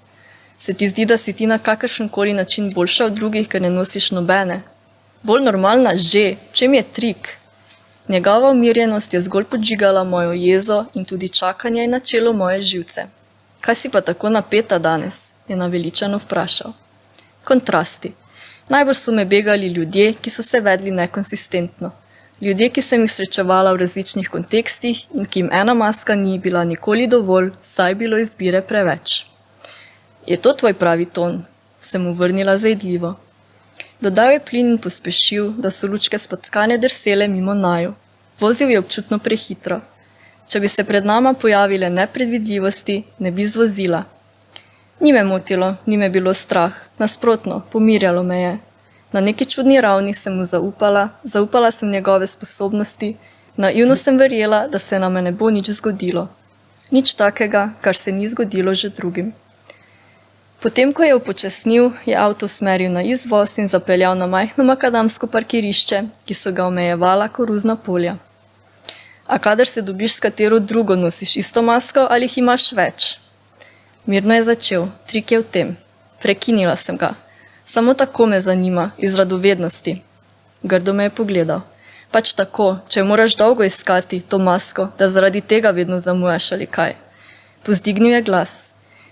Se ti zdi, da si ti na kakršenkoli način boljša od drugih, ker ne nosiš nobene? Bolj normalna že, čem je trik? Njegova umirjenost je zgolj podžigala mojo jezo in tudi čakanje je načelo moje živce. Kaj si pa tako napeta danes? Je naveličano vprašal. Kontrasti. Najbolj so me begali ljudje, ki so se vedli nekonsistentno. Ljudje, ki sem jih srečevala v različnih kontekstih in ki jim ena maska ni bila nikoli dovolj, saj je bilo izbire preveč. Je to tvoj pravi ton? Sem mu vrnila zajedljivo. Dodal je plin in pospešil, da so lučke spackane drsele mimo naju. Vozil je občutno prehitro. Če bi se pred nama pojavile nepredvidljivosti, ne bi zvozila. Ni me motilo, ni me bilo strah, nasprotno, pomirjalo me je. Na neki čudni ravni sem mu zaupala sem njegove sposobnosti, naivno sem verjela, da se nama ne bo nič zgodilo. Nič takega, kar se ni zgodilo že drugim. Potem, ko je upočasnil, je avto smeril na izvoz in zapeljal na majhno makadamsko parkirišče, ki so ga omejevala koruzna polja. A kadar se dobiš s katero drugo, nosiš isto masko ali jih imaš več? Mirno je začel, trik je v tem. Prekinila sem ga. Samo tako me zanima, iz radovednosti. Grdo me je pogledal. Pač tako, če moraš dolgo iskati to masko, da zaradi tega vedno zamujaš ali kaj. Povzdignil je glas.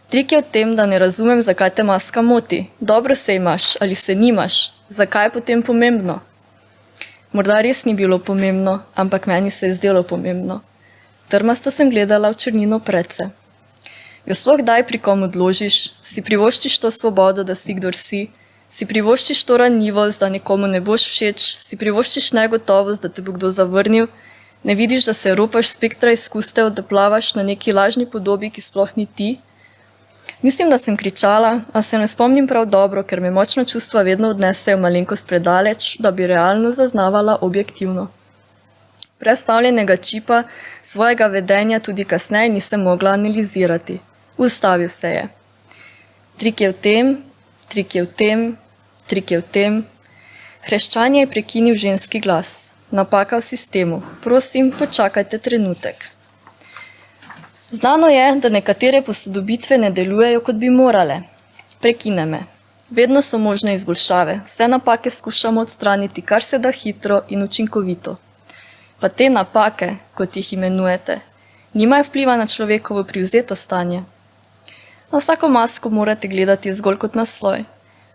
Trik je v tem, da ne razumem, zakaj te maska moti. Dobro se imaš ali se nimaš. Zakaj je potem pomembno? Morda res ni bilo pomembno, ampak meni se je zdelo pomembno. Trmasto sem gledala v črnino predse. Jo sploh kdaj pri kom odložiš, si privoščiš to svobodo, da si kdor si privoščiš to ranljivost, da nekomu ne boš všeč, si privoščiš negotovost, da te bo kdo zavrnil, ne vidiš, da se ropaš spektra izkustev, da plavaš na neki lažni podobi, ki sploh ni ti. Mislim, da sem kričala, a se ne spomnim prav dobro, ker me močna čustva vedno odnesejo malenkost predaleč, da bi realno zaznavala objektivno. Prestavljenega čipa svojega vedenja tudi kasneje nisem mogla analizirati. Ustavil se je. Trik je v tem, trik je v tem, trik je v tem. Hreščanje je prekinil ženski glas. Napaka v sistemu. Prosim, počakajte trenutek. Znano je, da nekatere posodobitve ne delujejo, kot bi morale. Prekine me. Vedno so možne izboljšave. Vse napake skušamo odstraniti kar se da hitro in učinkovito. Pa te napake, kot jih imenujete, nimajo vpliva na človekovo privzeto stanje. Na vsako masko morate gledati zgolj kot na sloj.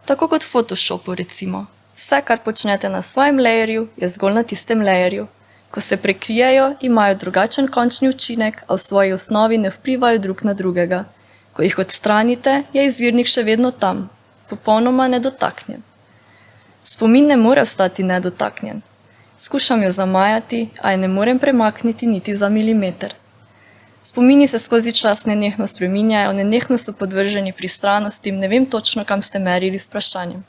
Tako kot v Photoshopu, recimo. Vse, kar počnete na svojem layerju, je zgolj na tistem layerju. Ko se prekrijejo, imajo drugačen končni učinek, a v svoji osnovi ne vplivajo drug na drugega. Ko jih odstranite, je izvirnik še vedno tam, popolnoma nedotaknjen. Spomin ne more ostati nedotaknjen. Skušam jo zamajati, a je ne morem premakniti niti za milimeter. Spomini se skozi čas nenehno spreminjajo, nenehno so podvrženi pristranostim, ne vem točno, kam ste merili s vprašanjem.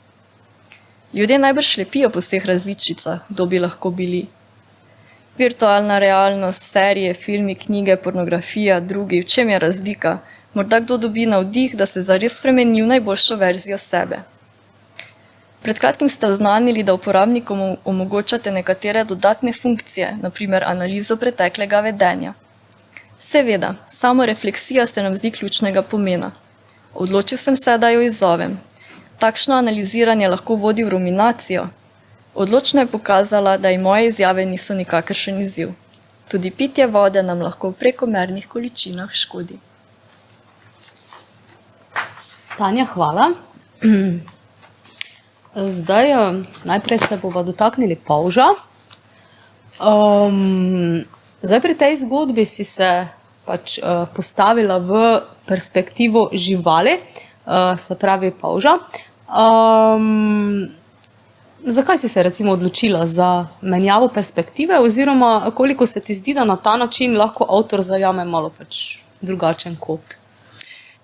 Ljudje najbrž lepijo po vseh različicah, kdo bi lahko bili. Virtualna realnost, serije, filmi, knjige, pornografija, drugi, v čem je razlika? Morda kdo dobi navdih, da se zares spremeni v najboljšo verzijo sebe. Pred kratkim ste oznanili, da uporabnikom omogočate nekatere dodatne funkcije, naprimer analizo preteklega vedenja. Seveda, samo refleksija se nam zdi ključnega pomena. Odločil sem se, da jo izzovem. Takšno analiziranje lahko vodi v ruminacijo. Odločno je pokazala, da ji moje izjave niso nikakršen izziv. Tudi pitje vode nam lahko v prekomernih količinah škodi. Tanja, hvala. Zdaj, najprej se bova dotaknili polža. Zdaj pri tej zgodbi si se pač postavila v perspektivo živali, se pravi polža. Zakaj si se recimo odločila za menjavo perspektive oziroma koliko se ti zdi, da na ta način lahko avtor zajame malo pač drugačen kot?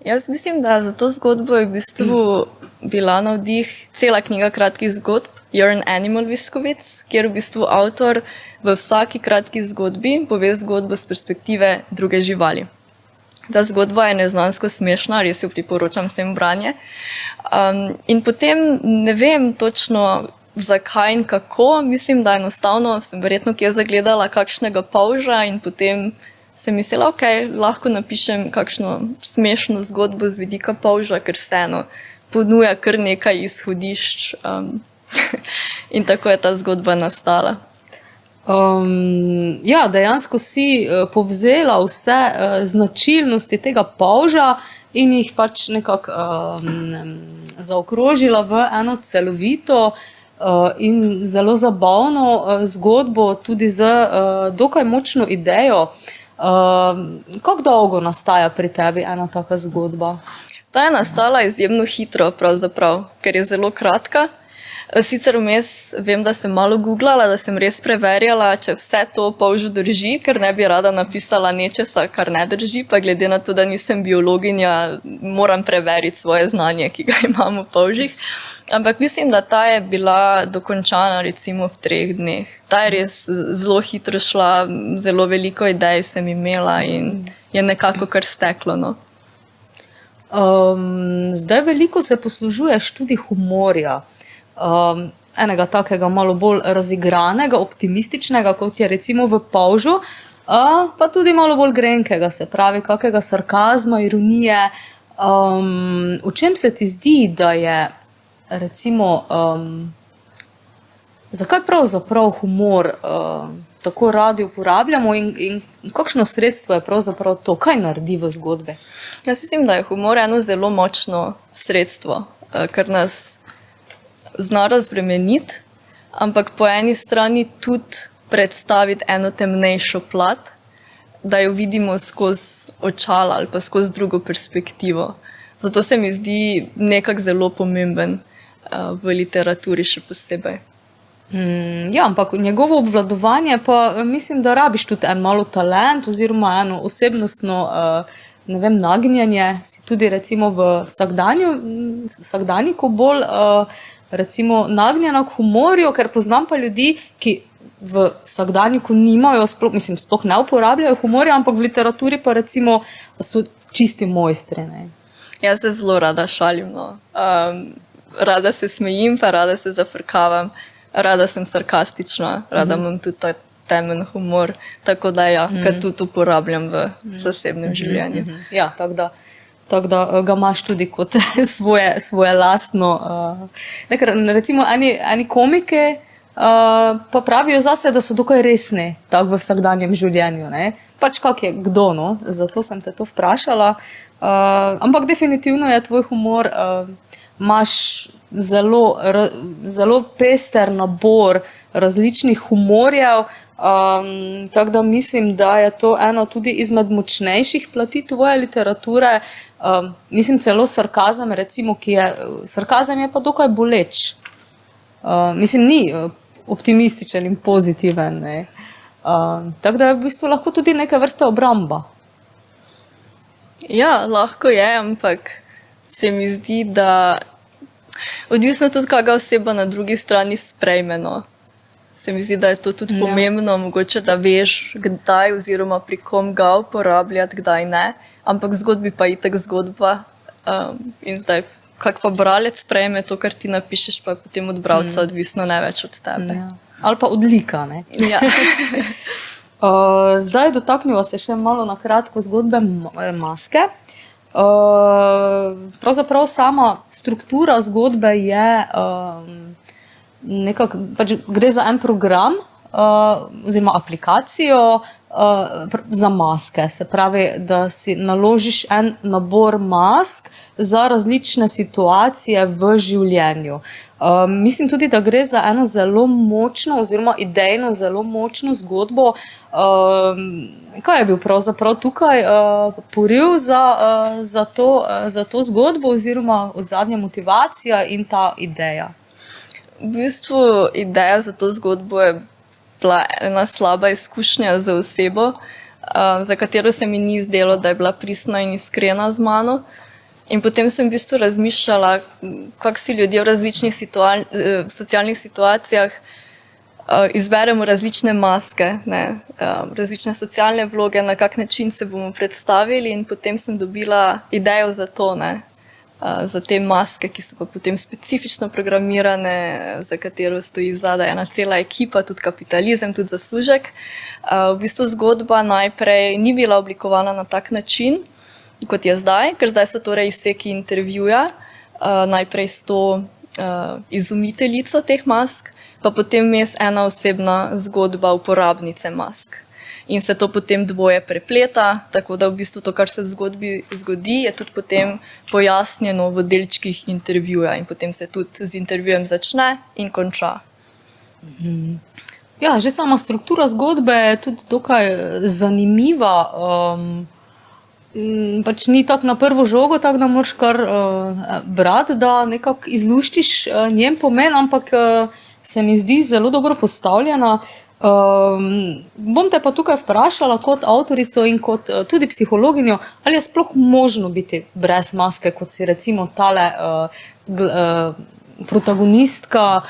Jaz mislim, da za to zgodbo je v bistvu bila navdih cela knjiga kratkih zgodb You're an Animal Viskovic, kjer v bistvu avtor v vsaki kratki zgodbi pove zgodbo z perspektive druge živali. Ta zgodba je neznansko smešna, res jo priporočam vsem branje. In potem ne vem točno zakaj in kako, mislim, da enostavno sem verjetno kje zagledala kakšnega polža in potem sem mislila, ok, lahko napišem kakšno smešno zgodbo z vidika polža, ker vseeno ponuja kar nekaj izhodišč. In tako je ta zgodba nastala. Ja, dejansko si povzela vse značilnosti tega polža in jih pač nekako zaokrožila v eno celovito in zelo zabavno zgodbo, tudi z dokaj močno idejo. Kako dolgo nastaja pri tebi ena taka zgodba? Ta je nastala izjemno hitro, pravzaprav, ker je zelo kratka. Sicer vmes vem, da sem malo googlala, da sem res preverjala, če vse to polžu drži, ker ne bi rada napisala nečesa, kar ne drži, pa glede na to, da nisem biologinja, moram preveriti svoje znanje, ki ga imam v polžih. Ampak mislim, da ta je bila dokončana recimo v 3 dneh. Ta je res zelo hitro šla, zelo veliko idej sem imela in je nekako kar steklo, no. Zdaj veliko se poslužuješ tudi humorja. Enega takega malo bolj razigranega, optimističnega, kot je recimo v polžu, pa tudi malo bolj grenkega, se pravi, kakega sarkazma, ironije. V čem se ti zdi, da je recimo, zakaj pravzaprav humor tako radi uporabljamo in kakšno sredstvo je pravzaprav to, kaj naredi v zgodbi? Jaz mislim, da je humor eno zelo močno sredstvo, ker nas zna razbremeniti, ampak po eni strani tudi predstaviti eno temnejšo plat, da jo vidimo skozi očala ali pa skozi drugo perspektivo. Zato se mi zdi nekako zelo pomemben v literaturi še posebej. Ja, ampak njegovo obvladovanje pa mislim, da rabiš tudi en malo talent oziroma eno osebnostno ne vem, nagnjanje, si tudi recimo v vsakdanjiku bolj recimo nagnjena k humorju, ker poznam pa ljudi, ki v vsakdanjiku nimajo, sploh ne uporabljajo humorja, ampak v literaturi pa recimo so čisti mojstri, ne. Jaz se zelo rada šalim, no. Rada se smejim, pa rada se zafrkavam, rada sem sarkastična, rada imam tudi ta temen humor, tako da ja, ga tudi uporabljam v zasebnem življenju. Ja, tako da ga imaš tudi kot svoje lastno. Recimo eni komiki pa pravijo zase, da so dokaj resni tako v vsakdanjem življenju, ne. Pač kak je kdo, no, zato sem te to vprašala. Ampak definitivno je tvoj humor, imaš zelo pester nabor različnih humorjev, tako da mislim, da je to eno tudi izmed močnejših plati tvoje literature. Mislim celo sarkazem, recimo, sarkazem je pa dokaj boleč. Mislim, ni optimističen in pozitiven, ne. Tako da je v bistvu lahko tudi neke vrste obramba. Ja, lahko je, ampak se mi zdi, da odvisno tudi, kakšna oseba na drugi strani sprejme, no. Se mi zdi, da je to tudi pomembno, mogoče, da veš, kdaj oziroma pri kom ga uporabljati, kdaj ne, ampak zgodbi pa itak zgodba. In zdaj, kak pa bralec sprejme to, kar ti napišeš, pa je potem od bralca odvisno največ od tebe. Ja. Ali pa odlika, ne. Ja. Zdaj dotakniva se še malo na kratko zgodbe Maske. Pravzaprav sama struktura zgodbe je nekako, pač gre za en program oziroma aplikacijo za maske. Se pravi, da si naložiš en nabor mask za različne situacije v življenju. Mislim tudi, da gre za eno zelo močno oziroma idejno zelo močno zgodbo. Kaj je bil pravzaprav tukaj poriv za to zgodbo oziroma odzadnja motivacija in ta ideja? V bistvu ideja za to zgodbo je bila ena slaba izkušnja za osebo, za katero se mi ni zdelo, da je bila pristna in iskrena z mano. In potem sem v bistvu razmišljala, kako si ljudje v različnih socialnih situacijah izberemo različne maske, ne, različne socialne vloge, na kak način se bomo predstavili, in potem sem dobila idejo za to, ne, za te maske, ki so pa potem specifično programirane, za katero stoji zadaj ena cela ekipa, tudi kapitalizem, tudi zaslužek. V bistvu zgodba najprej ni bila oblikovana na tak način, kot je zdaj, ker zdaj so torej izseki intervjuja, najprej s to izumiteljico teh mask, pa potem je ena osebna zgodba uporabnice mask. in se to potem dvoje prepleta, tako da v bistvu to, kar se v zgodbi zgodi, je tudi potem pojasnjeno v delčkih intervjuja in potem se tudi z intervjujem začne in konča. Ja, že sama struktura zgodbe je tudi dokaj zanimiva. Pač ni tako na prvo žogo, tako da moraš kar brati, da nekako izluščiš njen pomen, ampak se mi zdi zelo dobro postavljena. Bom te pa tukaj vprašala kot avtorico in kot tudi psihologinjo, ali je sploh možno biti brez maske, kot si recimo tale protagonistka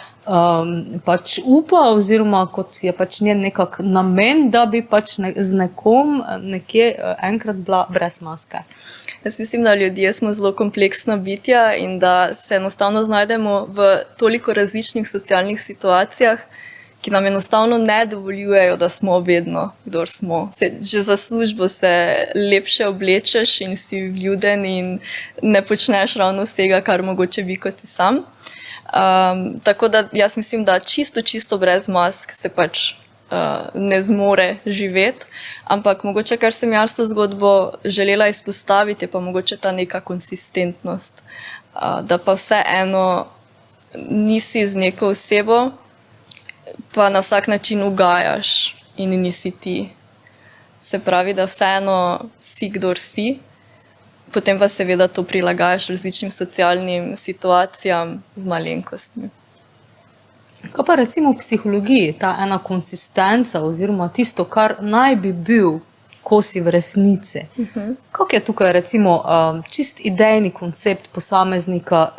pač upa, oziroma kot je pač njen nekak namen, da bi pač z nekom nekje enkrat bila brez maske. Jaz mislim, da ljudje smo zelo kompleksna bitja in da se enostavno znajdemo v toliko različnih socialnih situacijah, ki nam enostavno ne dovoljujejo, da smo vedno, kdor smo. Že za službo se lepše oblečeš in si vljuden in ne počneš ravno vsega, kar mogoče bi, kot si sam. Tako da jaz mislim, da čisto brez mask se pač ne zmore živeti, ampak mogoče, kar sem jaz to zgodbo želela izpostaviti, je pa mogoče ta neka konsistentnost, da pa vseeno nisi z neko osebo, pa na vsak način ugajaš in nisi ti. Se pravi, da vseeno si, kdor si, potem pa seveda to prilagajaš različnim socialnim situacijam z malenkostmi. Kaj pa recimo v psihologiji, ta ena konsistenca oziroma tisto, kar naj bi bil, ko si v resnici. Kako je tukaj recimo čist idejni koncept posameznika?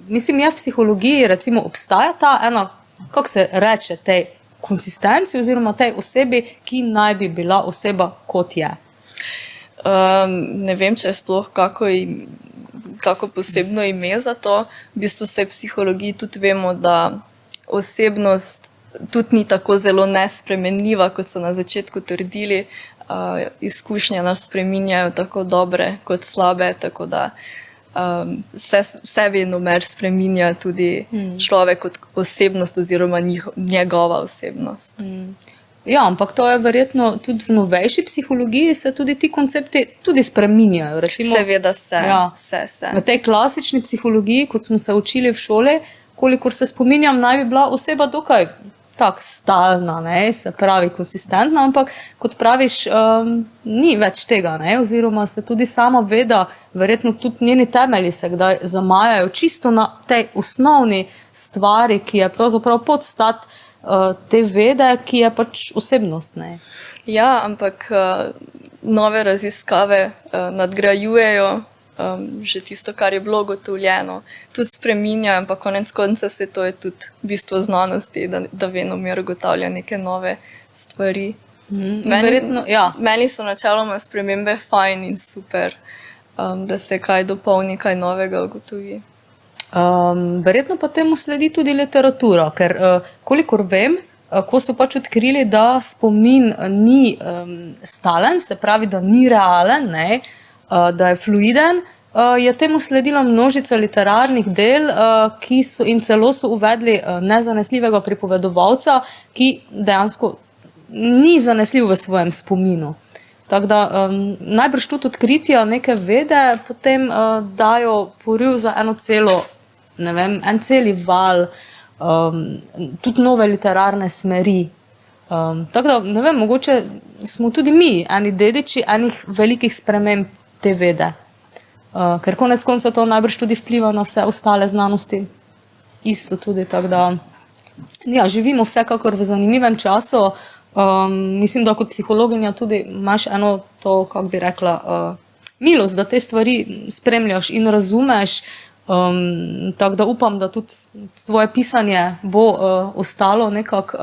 Mislim, je v psihologiji recimo obstaja ta ena, kako se reče, tej konsistenci oziroma tej osebi, ki naj bi bila oseba, kot je? Ne vem, če je sploh kako posebno ime za to. V bistvu se v psihologiji tudi vemo, da osebnost tudi ni tako zelo nespremenljiva, kot so na začetku trdili. Izkušnje nas spreminjajo tako dobre kot slabe, tako da se venomer spreminja tudi človek kot osebnost oziroma njegova osebnost. Ja, ampak to je verjetno tudi v novejši psihologiji se tudi ti koncepti tudi spreminjajo. Recimo, seveda se. Ja, v tej klasični psihologiji, kot smo se učili v šoli, kolikor se spominjam, naj bi bila oseba dokaj tako stalna, ne, se pravi konsistentna, ampak kot praviš, ni več tega, ne, oziroma se tudi sama ve, da verjetno tudi njeni temelji se kdaj zamajajo čisto na tej osnovni stvari, ki je pravzaprav podstat te vede, ki je pač osebnost, ne. Ja, ampak nove raziskave nadgrajujejo že tisto, kar je bilo ugotovljeno, tudi spreminjajo, ampak konec koncev se to je tudi bistvo znanosti, da venomer ugotavlja neke nove stvari. Meni so načeloma spremembe fajn in super, da se kaj dopolni, kaj novega ugotovi. Verjetno pa temu sledi tudi literatura, ker kolikor vem, ko so pač odkrili, da spomin ni stalen, se pravi, da ni realen, ne, da je fluiden, je temu sledila množica literarnih del, ki so in celo so uvedli nezanesljivega pripovedovalca, ki dejansko ni zanesljiv v svojem spominu. Tako da najbrž tudi odkritja neke vede potem dajo poriv za eno celo, ne vem, en celi val, tudi nove literarne smeri. Tako da, ne vem, mogoče smo tudi mi, eni dediči, enih velikih sprememb te vede. Ker konec konca to najbrž tudi vpliva na vse ostale znanosti. Isto tudi, tako da, ja, živimo vsekakor v zanimivem času. Mislim, da kot psihologinja tudi imaš eno to, kako bi rekla, milost, da te stvari spremljaš in razumeš. Tako da upam, da tudi svoje pisanje bo ostalo nekako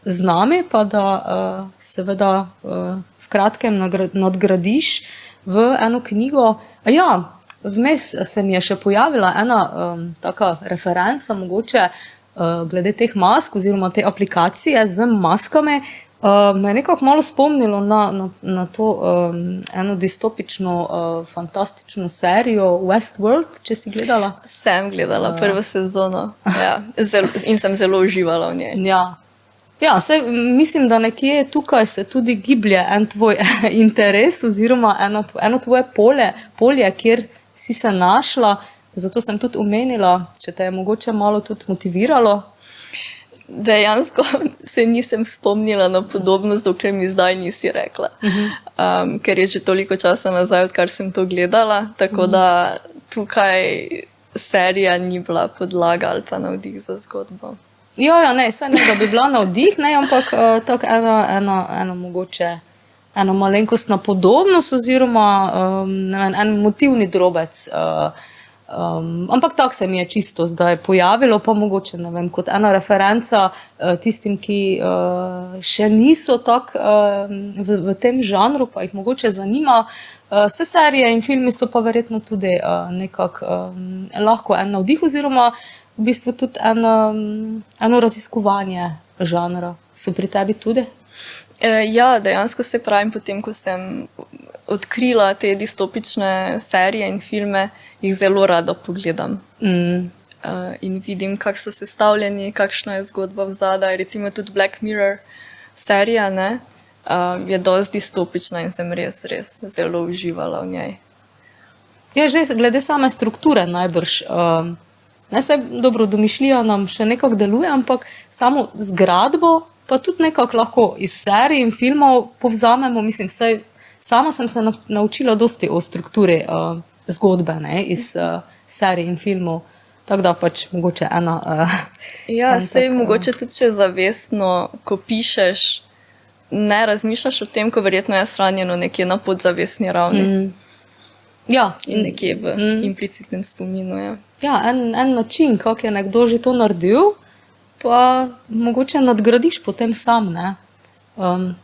z nami, pa da seveda v kratkem nadgradiš v eno knjigo. Ja, vmes se mi je še pojavila ena taka referenca mogoče glede teh mask oziroma te aplikacije z maskami. Me je nekako malo spomnilo na to eno distopično, fantastično serijo Westworld, če si gledala? Sem gledala prvo sezono, ja, in sem zelo uživala v njej. Ja. Ja, saj mislim, da nekje tukaj se tudi giblje en tvoj interes oziroma eno tvoje polje, kjer si se našla, zato sem tudi omenila, če te je mogoče malo tudi motiviralo. Dejansko se nisem spomnila na podobnost, dokler mi zdaj nisi rekla. Ker je že toliko časa nazaj, odkar sem to gledala, tako da tukaj serija ni bila podlaga ali pa navdih za zgodbo. Ja, ne, saj ne, da bi bila navdih, ne, ampak tako eno mogoče, ena malenkostna podobnost oziroma ne vem, en motivni drobec. Ampak tako se mi je čisto zdaj pojavilo, pa mogoče, ne vem, kot ena referenca tistim, ki še niso tako v tem žanru, pa jih mogoče zanima. Vse serije in filmi so pa verjetno tudi nekako lahko en navdih oziroma v bistvu tudi eno raziskovanje žanra. So pri tebi tudi? Ja, dejansko se pravim, potem, ko sem odkrila te distopične serije in filme, jih zelo rada pogledam. In vidim, kako so sestavljeni, kakšna je zgodba vzadaj. Recimo tudi Black Mirror serija, ne, je dosti distopična in sem res zelo uživala v njej. Ja, že glede same strukture najbrž. Ne, saj dobro, domišljija nam še nekako deluje, ampak samo zgradbo pa tudi nekako lahko iz serij in filmov povzamemo. Mislim, saj sama sem se naučila dosti o strukturi zgodbe, ne, iz serij in filmov. Tako da pač mogoče ena... Ja, saj mogoče tudi, če zavestno, ko pišeš, ne razmišljaš o tem, ko verjetno je shranjeno nekje na podzavestni ravni. Ja. In nekje v implicitnem spominu, ja. Ja, en način, kako je nekdo že to naredil, pa mogoče nadgradiš potem sam, ne.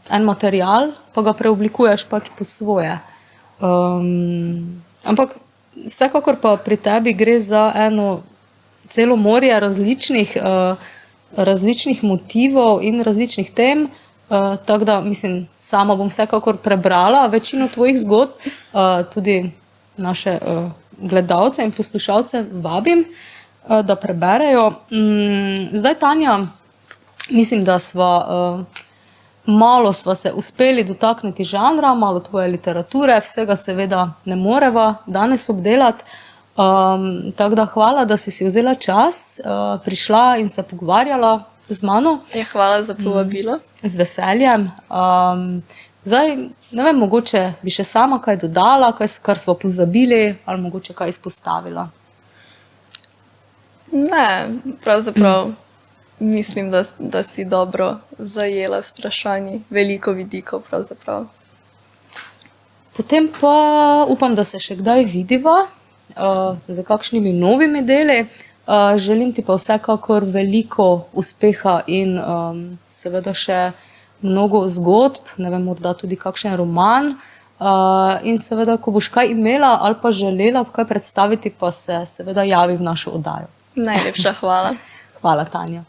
En material, pa ga preoblikuješ pač po svoje. Ampak vsekakor pa pri tebi gre za eno celo morje različnih motivov in različnih tem, tako da, mislim, sama bom vsekakor prebrala večino tvojih zgodb, tudi naše gledalce in poslušalce vabim, da preberejo. Zdaj, Tanja, mislim, da malo sva se uspeli dotakniti žanra, malo tvoje literature, vsega seveda ne moreva danes obdelati. Tako da hvala, da si vzela čas, prišla in se pogovarjala z mano. Ja, hvala za povabilo. Z veseljem. Zdaj, ne vem, mogoče bi še sama kaj dodala, kar smo pozabili, ali mogoče kaj izpostavila. Ne, pravzaprav mislim, da si dobro zajela s vprašanji, veliko vidikov pravzaprav. Potem pa upam, da se še kdaj vidiva za kakšnimi novimi deli. Želim ti pa vsekakor veliko uspeha in seveda še mnogo zgodb, ne vem, morda tudi kakšen roman. In seveda, ko boš kaj imela ali pa želela kaj predstaviti, pa se seveda javi v našo oddajo. Najlepša hvala. Hvala, Tanja.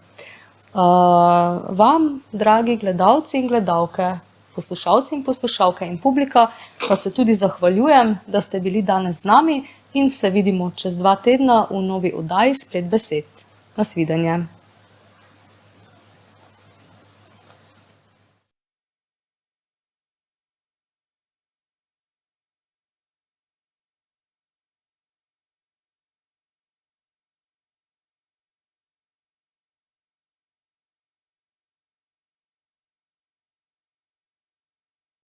Vam, dragi gledalci in gledalke, poslušalci in poslušalke in publika, pa se tudi zahvaljujem, da ste bili danes z nami in se vidimo čez 2 tedna v novi oddaji Splet besed. Nasvidenje.